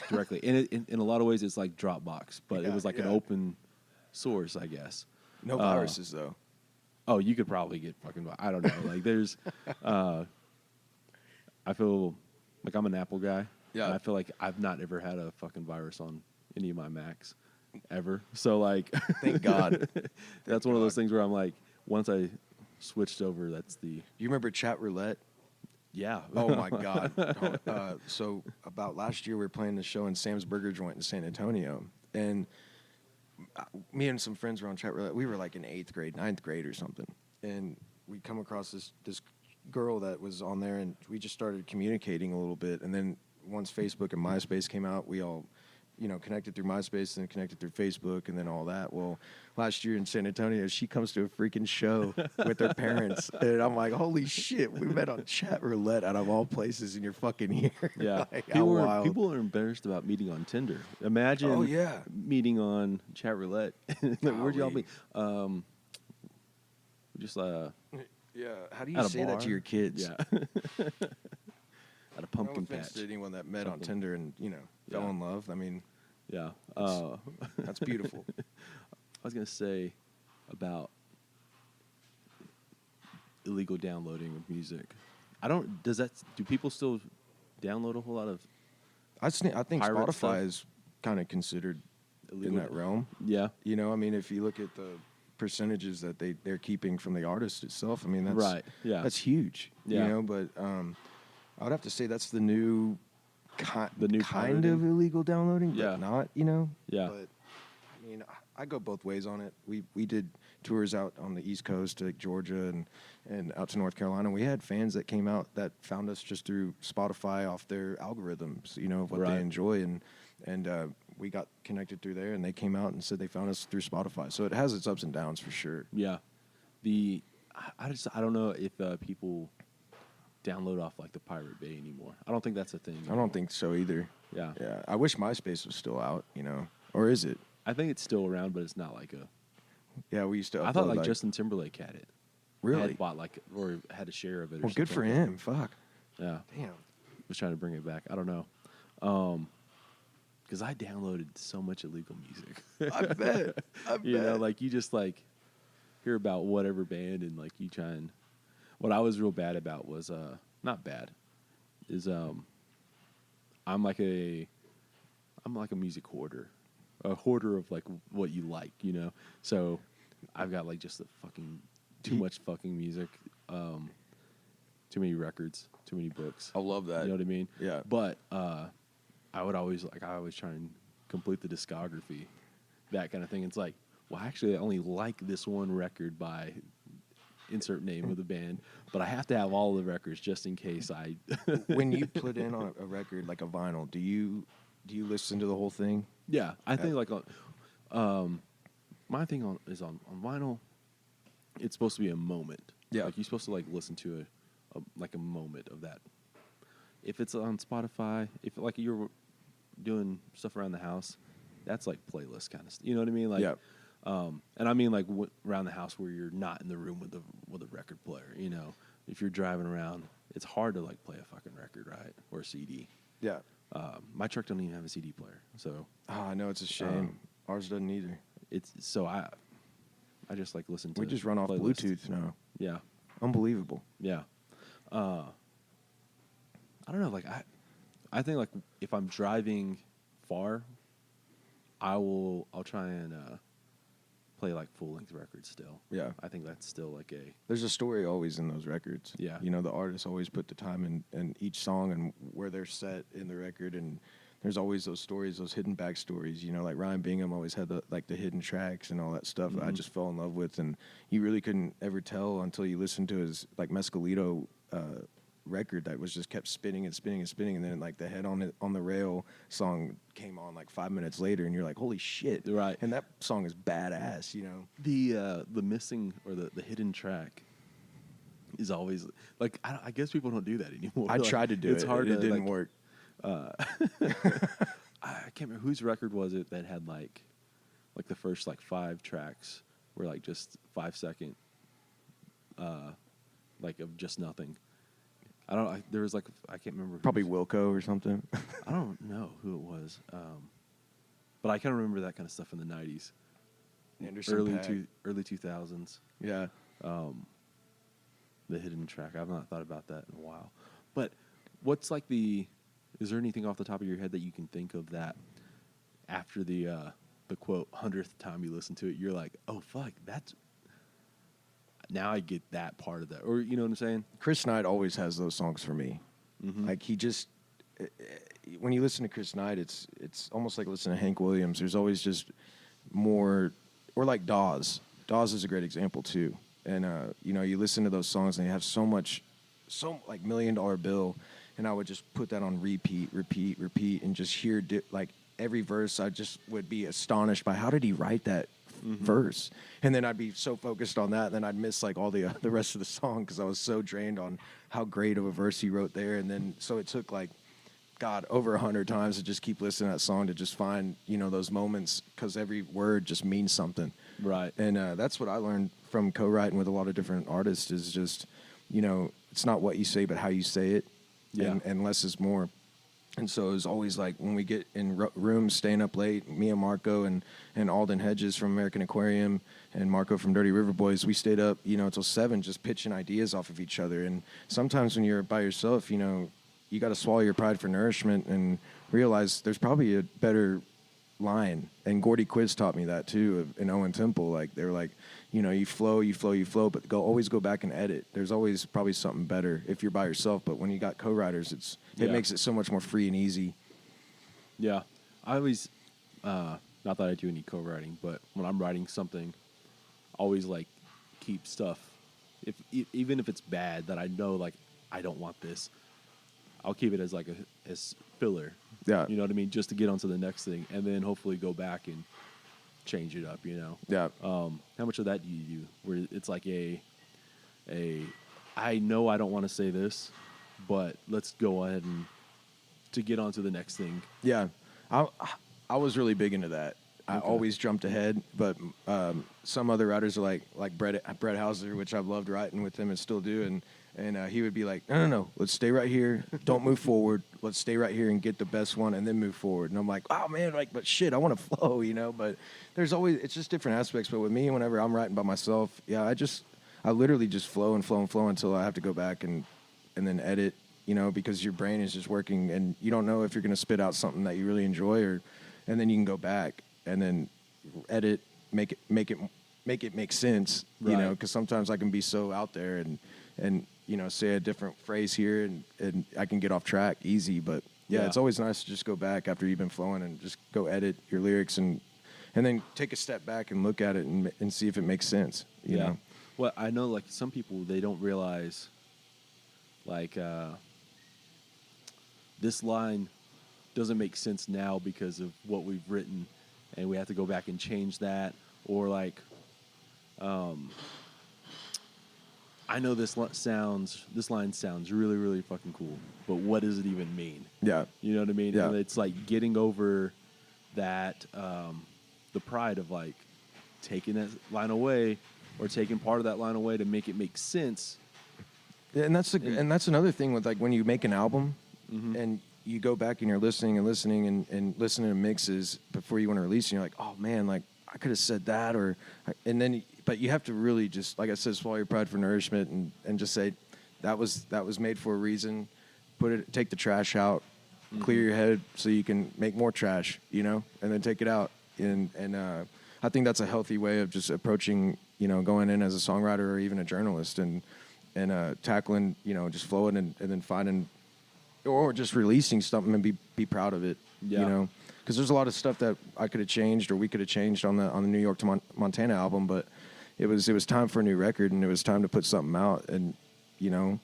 directly. And in a lot of ways, it's like Dropbox, but it was like an open source, I guess. No viruses though. Oh, you could probably get fucking. I don't know. Like, there's. I feel like I'm an Apple guy. Yeah. And I feel like I've not ever had a fucking virus on any of my Macs, ever. So like, thank God. That's one of those things where I'm like, once I switched over, that's the. You remember Chat Roulette? Yeah. Oh my God. So about last year, we were playing the show in Sam's Burger Joint in San Antonio, and me and some friends were on Chat Roulette. We were like in 8th grade, 9th grade or something. And we come across this girl that was on there, and we just started communicating a little bit. And then once Facebook and MySpace came out, we all, connected through MySpace and connected through Facebook and then all that. Well, last year in San Antonio, she comes to a freaking show with her parents. And I'm like, holy shit, we met on Chat Roulette out of all places, and you're fucking here. Yeah. Like, people are embarrassed about meeting on Tinder. Imagine meeting on Chat Roulette. Like, where'd y'all meet? Just how do you say that to your kids? Yeah. At a pumpkin patch. To anyone that met on Tinder and fell in love. I mean, yeah, that's beautiful. I was gonna say about illegal downloading of music. Do people still download a whole lot of? I think pirate Spotify stuff? is kind of considered illegal in that realm. Yeah, I mean, if you look at percentages that they're keeping from the artist itself. I mean, that's Right. Yeah. that's huge. Yeah. You know, but I would have to say that's the new kind pirating? of illegal downloading, but Yeah. not, you know. Yeah. But I mean, I go both ways on it. We did tours out on the East Coast to like Georgia and out to North Carolina. We had fans that came out that found us just through Spotify off their algorithms, you know, of what Right. they enjoy, and we got connected through there, and they came out and said they found us through Spotify. So it has its ups and downs for sure. Yeah. I don't know if people download off like the Pirate Bay anymore. I don't think that's a thing. I don't think so either. Yeah. Yeah, I wish MySpace was still out, you know, or is it? I think it's still around, but it's not like a. Yeah, we used to. I thought upload, like Justin Timberlake had it. Really? Had bought like or had a share of it. Well, good for him. Fuck. Yeah. Damn. Was trying to bring it back. I don't know. Because I downloaded so much illegal music. I bet. You know, like you just like hear about whatever band and like you try and. What I was real bad about was not bad, is I'm like a music hoarder, a hoarder of like what you like, you know. So I've got like just the fucking too much fucking music, too many records, too many books. I love that. You know what I mean? Yeah. But I always try and complete the discography, that kind of thing. It's like, well, actually, I only like this one record by insert name of the band, but I have to have all the records just in case I. When you put in on a record like a vinyl, do you listen to the whole thing? Yeah, I think like on, my thing is on vinyl. It's supposed to be a moment. Yeah. Like you're supposed to like listen to a moment of that. If it's on Spotify, if like you're doing stuff around the house, that's like playlist kind of stuff. You know what I mean? Like, Yeah. And I mean like around the house where you're not in the room with a record player. You know, if you're driving around, it's hard to like play a fucking record, right, or a CD. Yeah. My truck don't even have a CD player, so. Oh, I know, it's a shame. Ours doesn't either. It's so I just like listen to. We just run off playlists. Bluetooth now. Yeah, Unbelievable. yeah. I don't know. Like I think like if I'm driving far, I'll try and play like full length records still. Yeah. I think that's still like a. There's a story always in those records. Yeah. You know, the artists always put the time in each song and where they're set in the record, and there's always those stories, those hidden back stories. You know, like Ryan Bingham always had the hidden tracks and all that stuff that I just fell in love with, and you really couldn't ever tell until you listened to his like Mescalito record that was just kept spinning and spinning and spinning, and then like the Head on the Rail song came on like 5 minutes later, and you're like, holy shit, Right. And that song is badass, you know. The missing or the hidden track is always like I guess people don't do that anymore. I Like, tried to do it's it. hard It to, didn't like, work. I can't remember whose record was it that had like the first like 5 tracks were like just 5-second like of just nothing. There was like I can't remember. Probably Wilco or something. I don't know who it was, but I kind of remember that kind of stuff in the '90s, Anderson early .Paak. early 2000s. Yeah. The hidden track. I've not thought about that in a while. But what's like is there anything off the top of your head that you can think of that after the quote 100th time you listen to it, you're like, oh fuck, now I get that part of that, or you know what I'm saying? Chris Knight always has those songs for me. Mm-hmm. Like he just, when you listen to Chris Knight, it's almost like listening to Hank Williams. There's always just more, or like Dawes. Dawes is a great example too. And you know, you listen to those songs and they have so like $1 Million Bill, and I would just put that on repeat, and just hear like every verse. I just would be astonished by how did he write that verse, and then I'd be so focused on that, then I'd miss like all the rest of the song because I was so drained on how great of a verse he wrote there. And then so it took like over 100 times to just keep listening to that song to just find, you know, those moments, because every word just means something. Right. And that's what I learned from co-writing with a lot of different artists is just, you know, it's not what you say but how you say it. Yeah. And less is more. And so it was always like when we get in rooms staying up late, me and Marco and Alden Hedges from American Aquarium and Marco from Dirty River Boys, we stayed up, you know, until 7 just pitching ideas off of each other. And sometimes when you're by yourself, you know, you got to swallow your pride for nourishment and realize there's probably a better line. And Gordy Quiz taught me that too in Owen Temple. Like they were like, you know, you flow, but always go back and edit. There's always probably something better if you're by yourself. But when you got co-writers, it makes it so much more free and easy. Yeah, I always, not that I do any co-writing, but when I'm writing something, I always like keep stuff, even if it's bad that I know like I don't want this, I'll keep it as like as filler. Yeah, you know what I mean, just to get onto the next thing, and then hopefully go back and change it up. You know. Yeah. How much of that do you do? Where it's like I know I don't want to say this, but let's go ahead and to get on to the next thing. Yeah, I was really big into that. I always jumped ahead, but some other writers are like Brett Hauser, which I've loved writing with him and still do, and he would be like, no, let's stay right here, don't move forward, let's stay right here and get the best one and then move forward. And I'm like, oh man, like, but shit, I want to flow, you know. But it's just different aspects. But with me, whenever I'm writing by myself, yeah, I literally just flow and flow and flow until I have to go back and then edit. You know, because your brain is just working, and you don't know if you're going to spit out something that you really enjoy, and then you can go back and then edit, make it make sense. Right. You know, because sometimes I can be so out there and you know, say a different phrase here, and I can get off track easy. But yeah, it's always nice to just go back after you've been flowing and just go edit your lyrics and then take a step back and look at it and see if it makes sense. You know. Well, I know like some people, they don't realize like. This line doesn't make sense now because of what we've written, and we have to go back and change that. Or like, I know this line sounds really, really fucking cool, but what does it even mean? Yeah. You know what I mean? Yeah. And it's like getting over that, the pride of like taking that line away or taking part of that line away to make it make sense. Yeah, and that's another thing with like when you make an album. Mm-hmm. And you go back and you're listening and listening to mixes before you want to release, and you're like, oh man, like I could have said that, but you have to really just, like I said, swallow your pride for nourishment and just say that was made for a reason. Take the trash out, clear your head so you can make more trash, you know, and then take it out. And I think that's a healthy way of just approaching, you know, going in as a songwriter or even a journalist and tackling, you know, just flowing and then finding. Or just releasing something and be proud of it, you know, because there's a lot of stuff that I could have changed or we could have changed on the New York to Montana album, but it was time for a new record and it was time to put something out, and you know,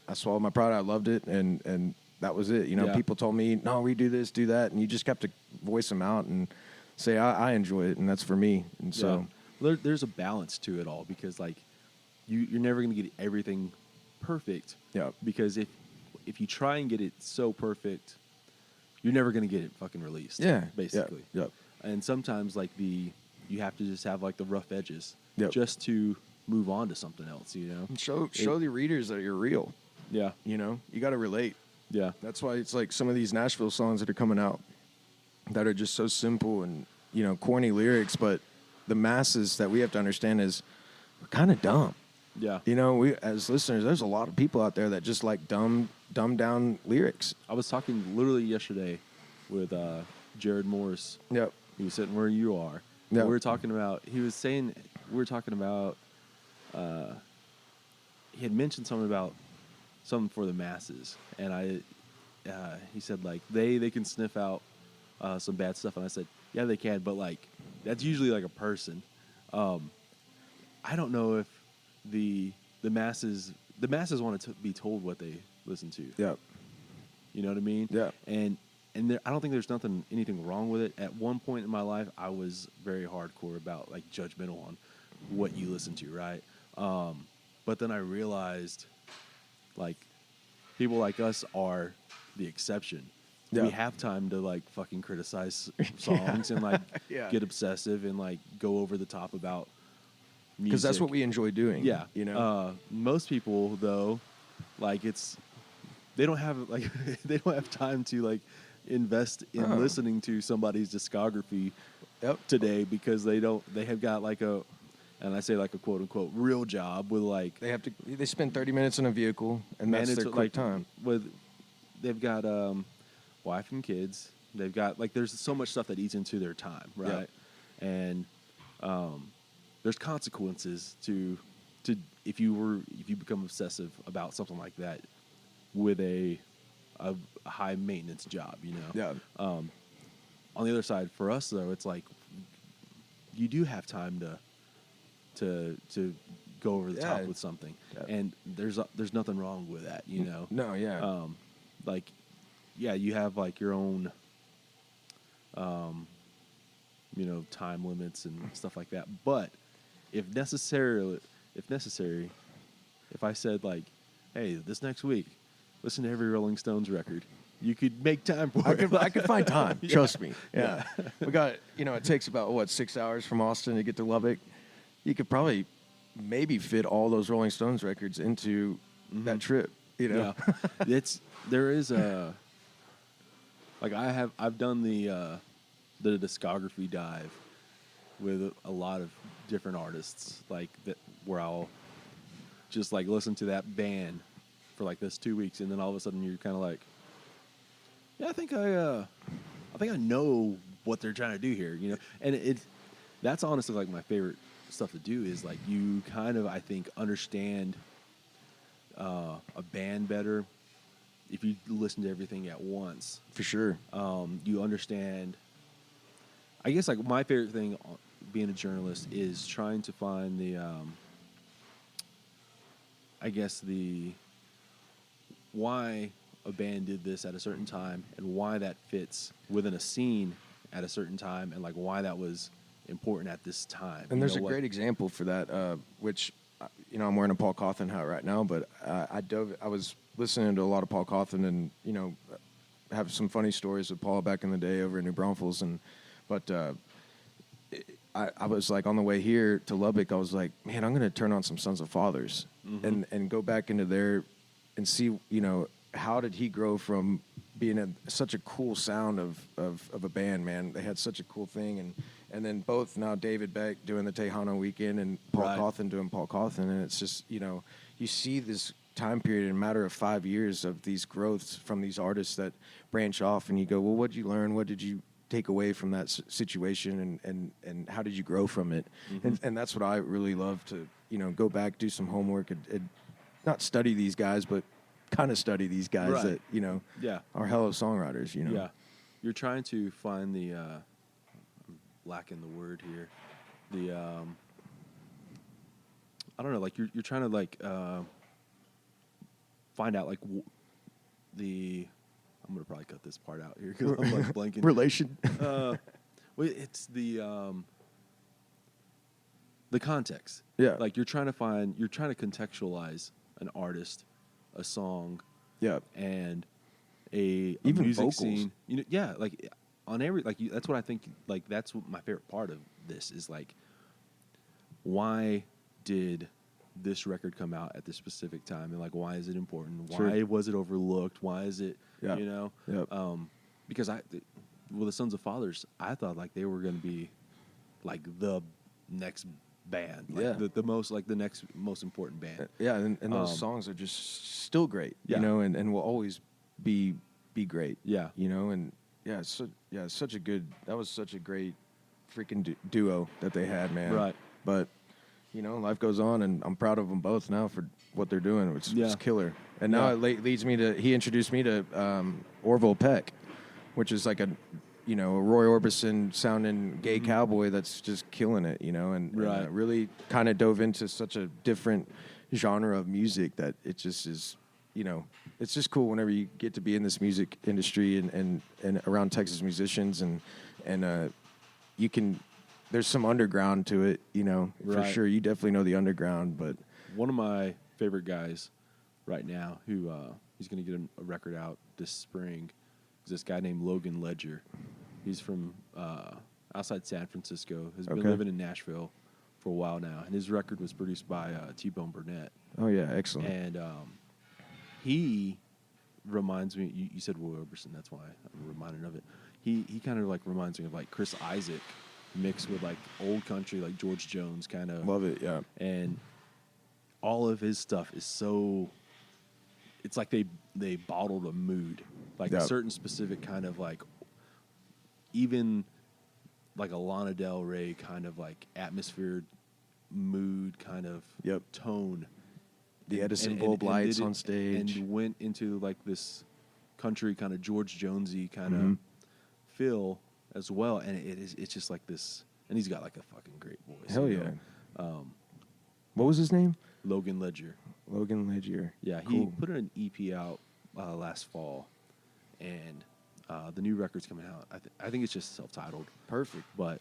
I swallowed my pride. I loved it, and that was it. You know, people told me, no, we do this, do that, and you just have to voice them out and say I enjoy it, and that's for me. And so there's a balance to it all, because like you're never going to get everything perfect. Yeah, because if you try and get it so perfect, you're never going to get it fucking released. Yeah. Basically. Yeah. And sometimes like you have to just have like the rough edges just to move on to something else, you know? And show the readers that you're real. Yeah. You know, you got to relate. Yeah. That's why it's like some of these Nashville songs that are coming out that are just so simple and, you know, corny lyrics, but the masses that we have to understand is we're kind of dumb. Yeah. You know, we as listeners, there's a lot of people out there that just like dumbed down lyrics. I was talking literally yesterday with Jared Morris. Yep. He was sitting where you are. Yep. We were talking about, he had mentioned something for the masses. And he said like, they can sniff out some bad stuff. And I said, yeah, they can. But like, that's usually like a person. I don't know if the masses want to be told what they listen to. Yeah. You know what I mean? Yeah. And I don't think there's anything wrong with it. At one point in my life, I was very hardcore about like judgmental on what you listen to, right? But then I realized like people like us are the exception. Yeah. We have time to like fucking criticize songs and like get obsessive and like go over the top about music. Because that's what we enjoy doing. Yeah. You know? Most people though, like they don't have time to like invest in listening to somebody's discography today, because they have got like and I say like a quote unquote real job with like they spend 30 minutes in a vehicle and that's their quick time. They've got wife and kids, They've got like there's so much stuff that eats into their time, right? Yeah. And there's consequences to if you become obsessive about something like that with a high maintenance job, you know. Yeah. On the other side, for us though, it's like you do have time to go over the top with something, and there's nothing wrong with that, you know. No, yeah. Like, yeah, you have like your own, you know, time limits and stuff like that. But if necessary, if I said like, hey, this next week, listen to every Rolling Stones record, you could make time for it. I could find time. Yeah. Trust me. Yeah. We got, you know, it takes about 6 hours from Austin to get to Lubbock. You could probably maybe fit all those Rolling Stones records into that trip, you know. Yeah. There is a like I've done the discography dive with a lot of different artists, like that, where I'll just like listen to that band for like this 2 weeks, and then all of a sudden you're kind of like, yeah, I think I know what they're trying to do here, you know. And that's honestly like my favorite stuff to do is like you kind of, I think, understand a band better if you listen to everything at once. For sure. You understand. I guess like my favorite thing being a journalist is trying to find the why a band did this at a certain time and why that fits within a scene at a certain time, and like why that was important at this time. And there's a great example for that, which, you know, I'm wearing a Paul Cawthon hat right now, but I was listening to a lot of Paul Cawthon, and, you know, have some funny stories with Paul back in the day over in New Braunfels, but I was like on the way here to Lubbock, I was like, man, I'm going to turn on some Sons of Fathers and go back into there and see, you know, how did he grow from being such a cool sound of a band, man. They had such a cool thing, and then both now David Beck doing the Tejano Weekend and Paul Cawthon doing Paul Cawthon, and it's just, you know, you see this time period in a matter of 5 years of these growths from these artists that branch off, and you go, well, what did you learn? What did you take away from that situation, and how did you grow from it? And that's what I really love to, you know, go back, do some homework, and not study these guys, but kind of study these guys that, you know, are hello songwriters, you know. Yeah. You're trying to find the, I'm lacking the word here, the, I don't know, like you're trying to like find out like I'm gonna probably cut this part out here because I'm like blanking. Relation. Well, it's the context. Yeah. Like you're trying to contextualize an artist, a song, and a even music vocals. scene. You know, yeah, like on every that's what I think. Like that's what my favorite part of this is, like, why did this record come out at this specific time, and like why is it important? Why was it overlooked? Why is it you know? Because the Sons of Fathers, I thought like they were going to be like the next band, like the most, like the next most important band. And those songs are just still great, you know, and will always be great. Yeah, you know, and such a good. That was such a great freaking duo that they had, man. Right, but. You know, life goes on, and I'm proud of them both now for what they're doing. It's killer. And now it leads me to, he introduced me to Orville Peck, which is like a Roy Orbison sounding gay cowboy that's just killing it, you know, and really kind of dove into such a different genre of music that it just is, you know, it's just cool whenever you get to be in this music industry and around Texas musicians, and you can. There's some underground to it, you know, for sure. You definitely know the underground, but one of my favorite guys right now, who he's going to get a record out this spring, is this guy named Logan Ledger. He's from outside San Francisco. Has been living in Nashville for a while now, and his record was produced by T-Bone Burnett. Oh yeah, excellent. And he reminds me. You said Roy Orbison, that's why I'm reminded of it. He kind of like reminds me of like Chris Isaac, mixed with like old country, like George Jones kind of. Love it, yeah. And all of his stuff is so, it's like they bottled a mood, like a certain specific kind of like even like a Lana Del Rey kind of like atmosphere, mood kind of tone. The Edison bulb lights on stage. And went into like this country kind of George Jonesy kind of feel as well. And it's just like this. And he's got like a fucking great voice. Hell yeah. What was his name? Logan Ledger. Logan Ledger. Yeah, he put an EP out last fall. And the new record's coming out. I think it's just self-titled. Perfect. But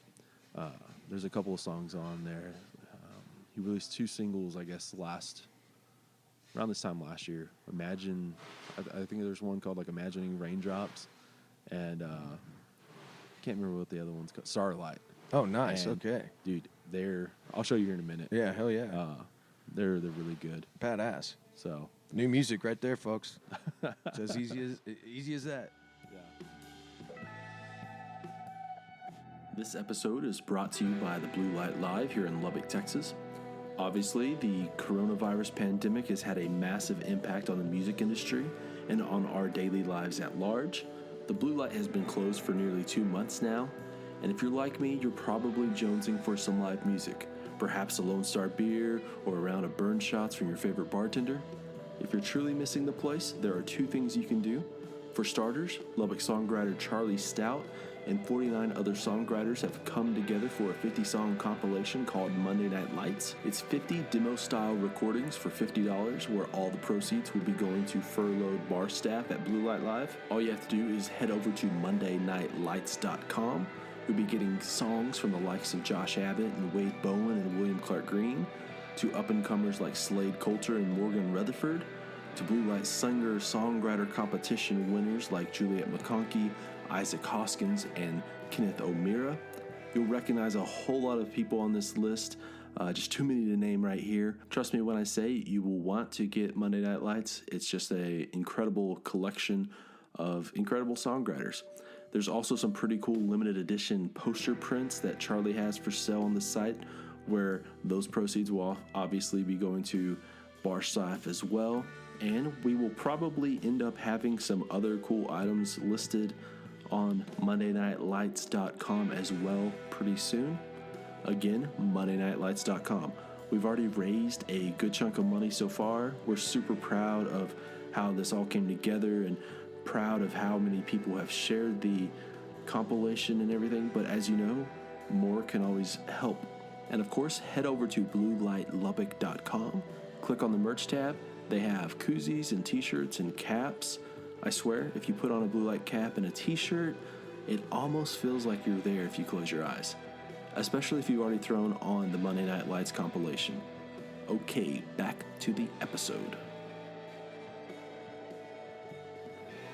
there's a couple of songs on there. He released 2 singles, I guess, around this time last year. Imagine, I think there's one called like Imagining Raindrops, and can't remember what the other one's called. Starlight. Oh, nice. And, okay, dude, I'll show you here in a minute. Yeah, hell yeah. They're really good. Badass. So new music right there, folks. It's as easy as that. Yeah. This episode is brought to you by the Blue Light Live here in Lubbock, Texas. Obviously, the coronavirus pandemic has had a massive impact on the music industry and on our daily lives at large. The Blue Light has been closed for nearly 2 months now, and if you're like me, you're probably jonesing for some live music, perhaps a Lone Star beer or a round of burn shots from your favorite bartender. If you're truly missing the place, there are 2 things you can do. For starters, Lubbock songwriter Charlie Stout and 49 other songwriters have come together for a 50-song compilation called Monday Night Lights. It's 50 demo-style recordings for $50, where all the proceeds will be going to furloughed bar staff at Blue Light Live. All you have to do is head over to mondaynightlights.com. You'll be getting songs from the likes of Josh Abbott and Wade Bowen and William Clark Green, to up-and-comers like Slade Coulter and Morgan Rutherford, to Blue Light singer-songwriter competition winners like Juliet McConkey, Isaac Hoskins, and Kenneth O'Meara. You'll recognize a whole lot of people on this list, just too many to name right here. Trust me when I say you will want to get Monday Night Lights. It's just an incredible collection of incredible songwriters. There's also some pretty cool limited edition poster prints that Charlie has for sale on the site, where those proceeds will obviously be going to bar staff as well. And we will probably end up having some other cool items listed on mondaynightlights.com as well pretty soon. Again, mondaynightlights.com. We've already raised a good chunk of money so far. We're super proud of how this all came together and proud of how many people have shared the compilation and everything. But as you know, more can always help. And of course, head over to bluelightlubbock.com. Click on the merch tab. They have koozies and t-shirts and caps. I swear, if you put on a blue light cap and a t-shirt, it almost feels like you're there if you close your eyes. Especially if you've already thrown on the Monday Night Lights compilation. Okay, back to the episode.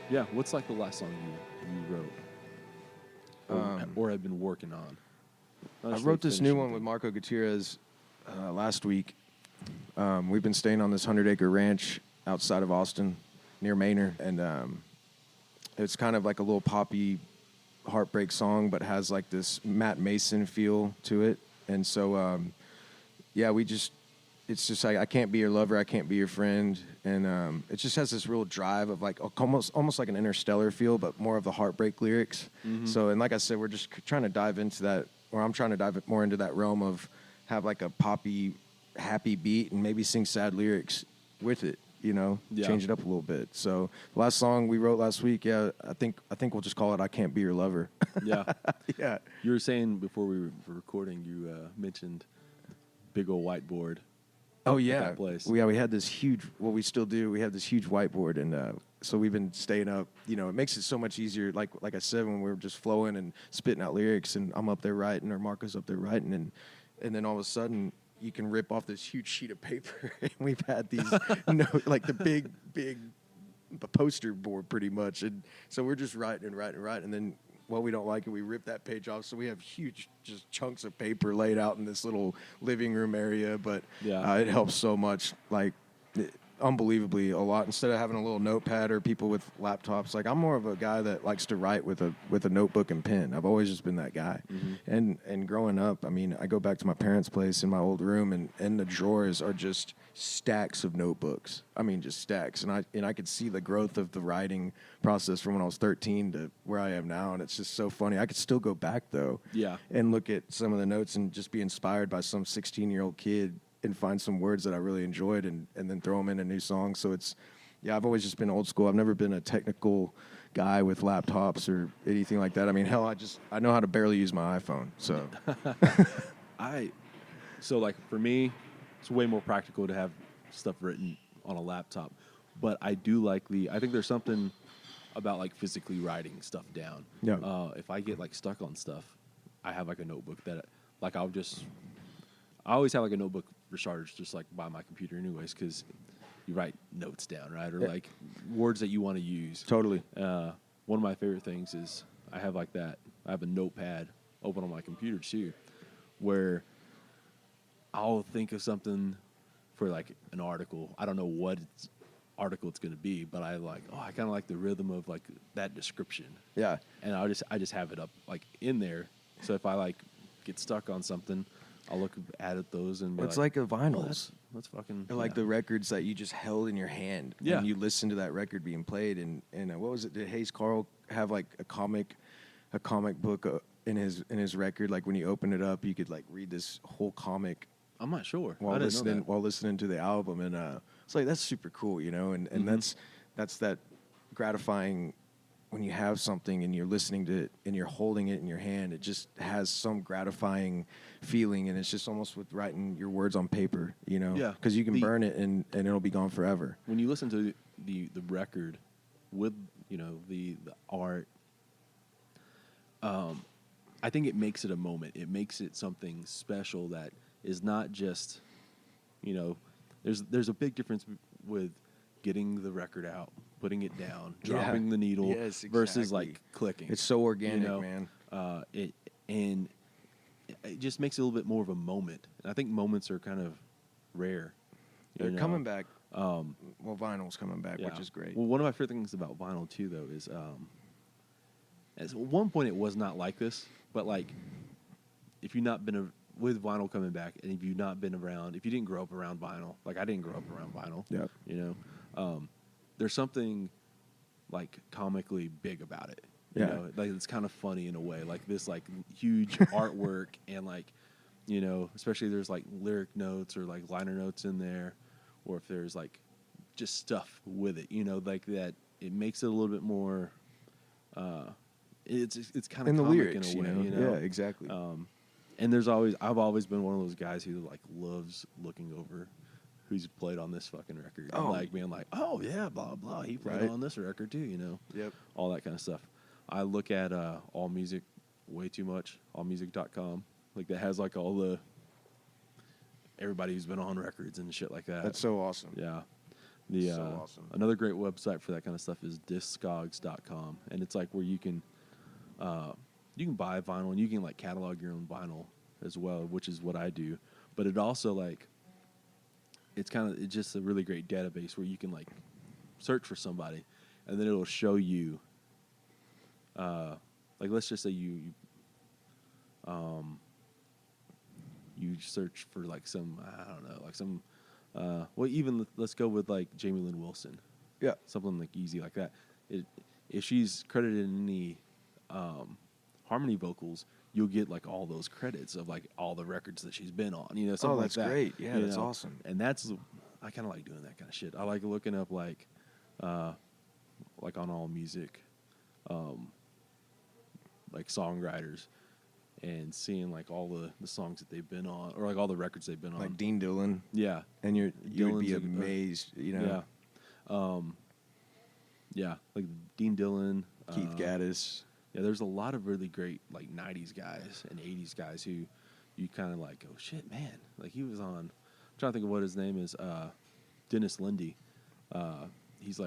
Yeah, what's like the last song you wrote? Or have been working on? I wrote this new one with Marco Gutierrez last week. We've been staying on this 100-acre ranch outside of Austin, near Manor, and it's kind of like a little poppy heartbreak song, but has like this Matt Mason feel to it. And so, it's just like, I can't be your lover, I can't be your friend, and it just has this real drive of like almost like an Interstellar feel, but more of the heartbreak lyrics. Mm-hmm. So, and like I said, we're just trying to dive into that, or I'm trying to dive more into that realm of have like a poppy, happy beat and maybe sing sad lyrics with it. Change it up a little bit. So the last song we wrote last week, I think we'll just call it "I Can't Be Your Lover." Yeah, yeah. You were saying before we were recording, you mentioned big old whiteboard. Oh yeah, at that place. We had this huge. Well, we still do. We have this huge whiteboard, and so we've been staying up. It makes it so much easier. Like I said, when we're just flowing and spitting out lyrics, and I'm up there writing, or Marco's up there writing, and then all of a sudden, you can rip off this huge sheet of paper. And we've had these, like the big poster board pretty much. And so we're just writing. And then, we don't like it, we rip that page off. So we have huge just chunks of paper laid out in this little living room area. But it helps so much. Like, unbelievably a lot. Instead of having a little notepad or people with laptops, like I'm more of a guy that likes to write with a notebook and pen. I've always just been that guy. And growing up, I mean, I go back to my parents' place in my old room, and the drawers are just stacks of notebooks. I mean, just stacks. And I could see the growth of the writing process from when I was 13 to where I am now, and it's just so funny. I could still go back though, and look at some of the notes and just be inspired by some 16-year-old kid and find some words that I really enjoyed and then throw them in a new song. So it's, I've always just been old school. I've never been a technical guy with laptops or anything like that. I mean, hell, I know how to barely use my iPhone. So, So like for me, it's way more practical to have stuff written on a laptop. But I do like I think there's something about like physically writing stuff down. Yeah. If I get like stuck on stuff, I have like a notebook that like I always have like a notebook for starters, just like by my computer anyways, because you write notes down, right? Or like words that you want to use. Totally. One of my favorite things is I have like that. I have a notepad open on my computer too, where I'll think of something for like an article. I don't know what article it's going to be, but I kind of like the rhythm of like that description. Yeah. And I just have it up like in there. So if I like get stuck on something, I'll look at those and be It's like a vinyl. That's fucking Like the records that you just held in your hand. Yeah. And you listen to that record being played. And what was it? Did Hayes Carl have like a comic book in his record? Like when you open it up, you could like read this whole comic. I'm not sure. While listening to the album, and it's like that's super cool, you know. And that's that gratifying when you have something and you're listening to it and you're holding it in your hand. It just has some gratifying feeling, and it's just almost with writing your words on paper, you know. Yeah. Because you can burn it and it'll be gone forever. When you listen to the record with the art, I think it makes it a moment. It makes it something special that is not just, there's a big difference with getting the record out, putting it down, dropping the needle, versus like clicking. It's so organic, man. It just makes it a little bit more of a moment. And I think moments are kind of rare. They're coming back. Vinyl's coming back, which is great. Well, one of my favorite things about vinyl too, though, is at one point it was not like this, but like if you've not been with vinyl coming back, and if you've not been around, if you didn't grow up around vinyl, like I didn't grow up around vinyl, there's something like comically big about it. You know, like it's kind of funny in a way, like this like huge artwork, and like, especially if there's like lyric notes or like liner notes in there, or if there's like just stuff with it, like that, it makes it a little bit more. It's kind of in the comic lyrics, in a way, you know? Yeah, exactly. And I've always been one of those guys who like loves looking over who's played on this fucking record. And like being like, oh yeah, blah blah, he played on this record too, Yep. All that kind of stuff. I look at All Music way too much, allmusic.com. Like that has like all the everybody who's been on records and shit like that. That's so awesome. Yeah. So awesome. Another great website for that kind of stuff is discogs.com, and it's like where you can buy vinyl and you can like catalog your own vinyl as well, which is what I do. But it also like it's just a really great database where you can like search for somebody, and then it'll show you like let's just say you search for like some, I don't know, like some even let's go with like Jamie Lynn Wilson. Yeah. Something like easy like that. If she's credited in any harmony vocals, you'll get like all those credits of like all the records that she's been on, something like that. That's great. Yeah, that's awesome. And I kind of like doing that kind of shit. I like looking up like on All Music, like songwriters, and seeing like all the songs that they've been on, or like all the records they've been on. Like Dean Dillon. Yeah. And you would be Dillon's amazed, Yeah. Yeah, like Dean Dillon, Keith Gaddis. Yeah, there's a lot of really great like '90s guys and '80s guys who you kind of like, oh shit, man! Like he was on. I'm trying to think of what his name is. Dennis Lindy. He's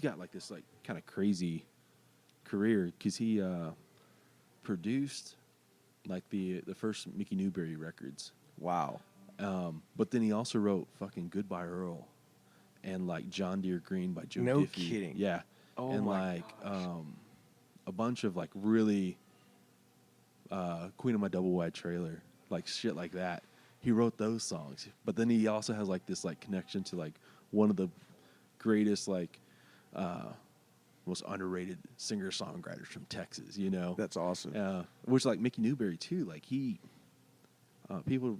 got like this like kind of crazy career because he produced like the first Mickey Newberry records. Wow. But then he also wrote fucking Goodbye Earl and like John Deere Green by Joe No Diffie. kidding. Yeah. Oh and my like gosh. a bunch of like really Queen of My Double Wide Trailer, like shit like that. He wrote those songs, but then he also has like this like connection to like one of the greatest like most underrated singer-songwriters from Texas, you know. That's awesome. Which like Mickey Newberry too, like he people,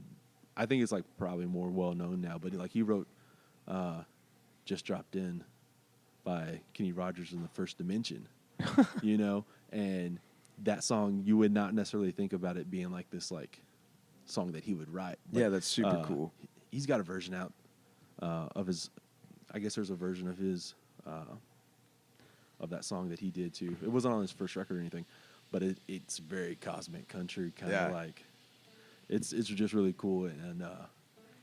I think it's like probably more well known now, but like he wrote Just Dropped In by Kenny Rogers in the First Dimension, you know, and that song you would not necessarily think about it being like this like song that he would write. But, Yeah, that's super cool. He's got a version out of his. I guess there's a version of his of that song that he did too. It wasn't on his first record or anything, but it's very cosmic country kind of like. It's just really cool, and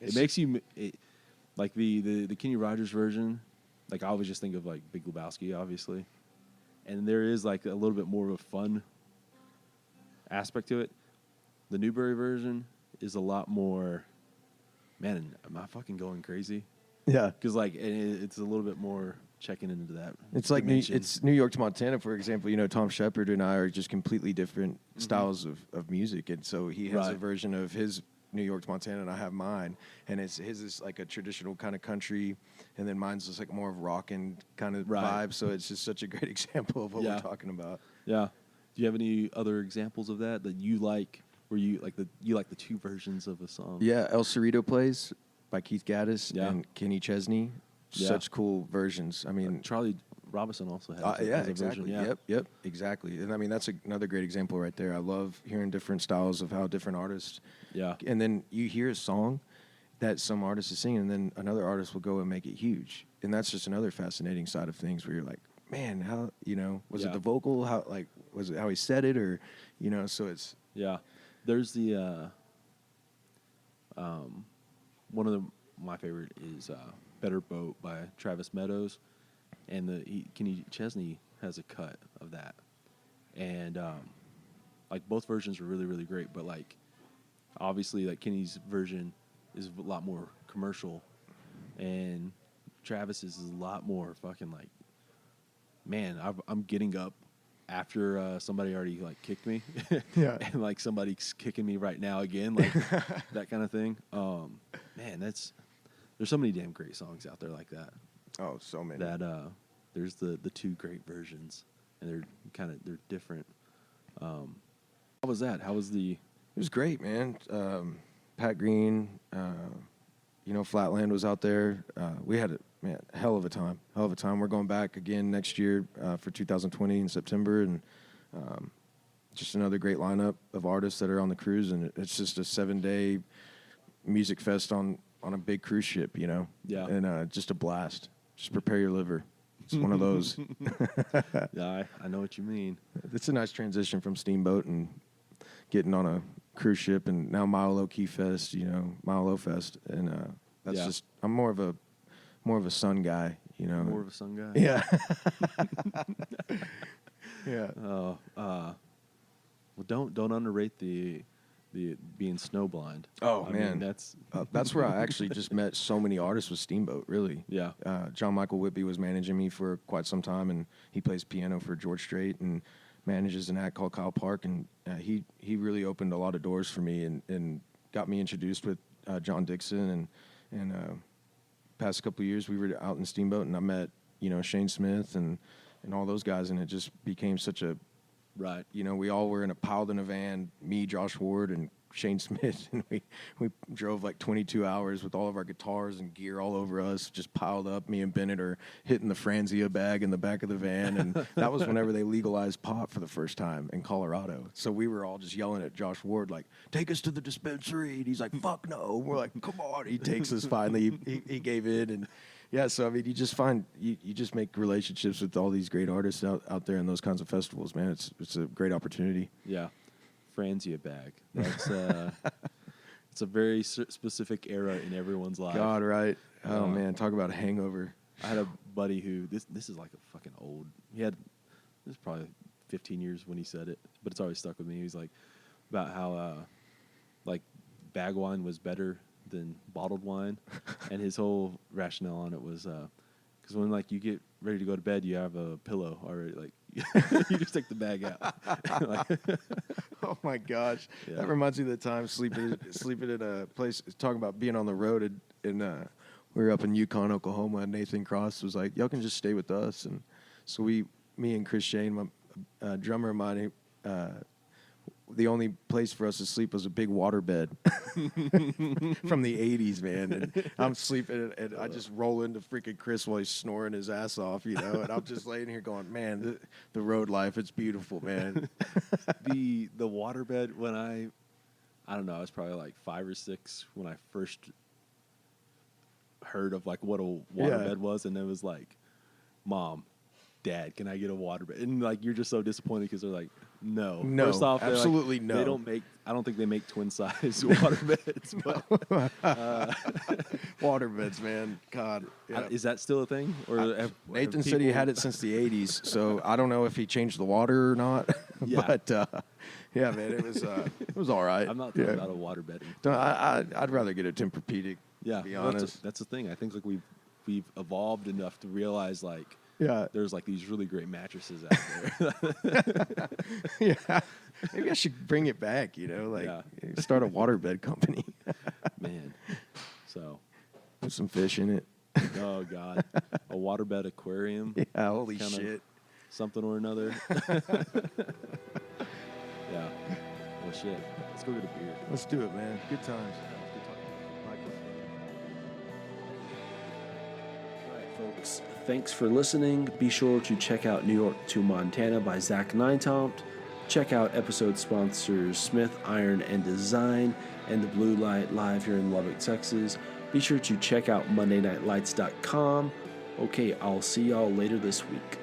it makes you like the Kenny Rogers version. Like I always just think of like Big Lebowski, obviously, and there is like a little bit more of a fun aspect to it. The Newberry version is a lot more. Man, am I fucking going crazy? Yeah, because like it's a little bit more checking into that. it's like it's New York to Montana, for example. You know, Tom Shepard and I are just completely different styles of music, and so he has a version of his New York to Montana, and I have mine, and his is like a traditional kind of country, and then mine's just like more of rock and kind of vibe. So it's just such a great example of what we're talking about. Yeah. Do you have any other examples of that you like? Where you like the two versions of a song? Yeah, El Cerrito Plays by Keith Gaddis Yeah. and Kenny Chesney. Yeah. Such cool versions. I mean, Charlie Robinson also has a exactly. version. Yep, exactly. And I mean, that's another great example right there. I love hearing different styles of how different artists. Yeah. And then you hear a song that some artist is singing, and then another artist will go and make it huge. And that's just another fascinating side of things where you're like, man, how, was it the vocal? How, like, was it how he said it, or, so it's. Yeah. There's the one of my favorite is Better Boat by Travis Meadows, and Kenny Chesney has a cut of that, and like both versions are really really great, but like obviously like Kenny's version is a lot more commercial, and Travis's is a lot more fucking like, man, I'm getting up after somebody already like kicked me, and like somebody's kicking me right now again, like that kind of thing. Man, there's so many damn great songs out there like that. Oh, so many. That there's the two great versions, and they're different. How was that? How was the? It was great, man. Pat Green, Flatland was out there. We had a hell of a time. We're going back again next year for 2020 in September, and just another great lineup of artists that are on the cruise. And it's just a 7-day music fest on a big cruise ship, Yeah. And just a blast. Just prepare your liver. It's one of those. Yeah, I know what you mean. It's a nice transition from Steamboat and getting on a cruise ship, and now Milo Key Fest, Milo Fest, and that's just. I'm more of a sun guy, More of a sun guy. Yeah. Yeah. Well, don't underrate the being snowblind. Oh, I man, mean, that's where I actually just met so many artists with Steamboat. Really. Yeah. John Michael Whitby was managing me for quite some time, and he plays piano for George Strait and manages an act called Kyle Park, and he really opened a lot of doors for me and got me introduced with John Dixon, and past couple of years we were out in Steamboat, and I met Shane Smith and all those guys, and it just became such a right. We all were piled in a van, me, Josh Ward, and Shane Smith, and we drove like 22 hours with all of our guitars and gear all over us, just piled up. Me and Bennett are hitting the Franzia bag in the back of the van, and that was whenever they legalized pot for the first time in Colorado. So we were all just yelling at Josh Ward like, "Take us to the dispensary," and he's like, "Fuck no." We're like, "Come on." He takes us finally. He gave in, and yeah. So I mean, you just find you just make relationships with all these great artists out there in those kinds of festivals, man. It's a great opportunity. Yeah. Franzia bag. That's it's a very specific era in everyone's life. God, right? Oh man, talk about a hangover. I had a buddy who this is like a fucking old. This is probably 15 years when he said it, but it's always stuck with me. He's like about how like bag wine was better than bottled wine. And his whole rationale on it was because when like you get ready to go to bed, you have a pillow already. Like you just take the bag out. Oh my gosh, Yeah. that reminds me of the time sleeping in a place. Talking about being on the road, and we were up in Yukon, Oklahoma, and Nathan Cross was like, "Y'all can just stay with us." And so me and Chris Shane, my drummer of mine, the only place for us to sleep was a big waterbed from the 80s, man. And I'm sleeping, and I just roll into freaking Chris while he's snoring his ass off, you know. And I'm just laying here going, man, the road life, it's beautiful, man. The waterbed, when I don't know, I was probably like 5 or 6 when I first heard of like what a waterbed was, and it was like, Mom, Dad, can I get a waterbed? And like you're just so disappointed because they're like, no. First off, absolutely like, no. They don't make. I don't think they make twin size waterbeds. But Waterbeds, man. God, yeah. Is that still a thing? Or Nathan said he had it since the 80s, so I don't know if he changed the water or not. Yeah. But yeah, man, it was all right. I'm not talking about a waterbedding. No, I'd rather get a Tempur-Pedic. Yeah, to be honest. That's the thing. I think like we've evolved enough to realize like there's like these really great mattresses out there. Yeah, maybe I should bring it back. You know, like start a waterbed company. Man, so put some fish in it. Oh God, a waterbed aquarium. Yeah, holy shit. Something or another. Yeah. Well, shit. Let's go get a beer. Let's do it, man. Good times. All right, folks. Thanks for listening. Be sure to check out New York to Montana by Zach Nytomt. Check out episode sponsors Smith Iron and Design and the Blue Light Live here in Lubbock, Texas. Be sure to check out MondayNightLights.com. Okay, I'll see y'all later this week.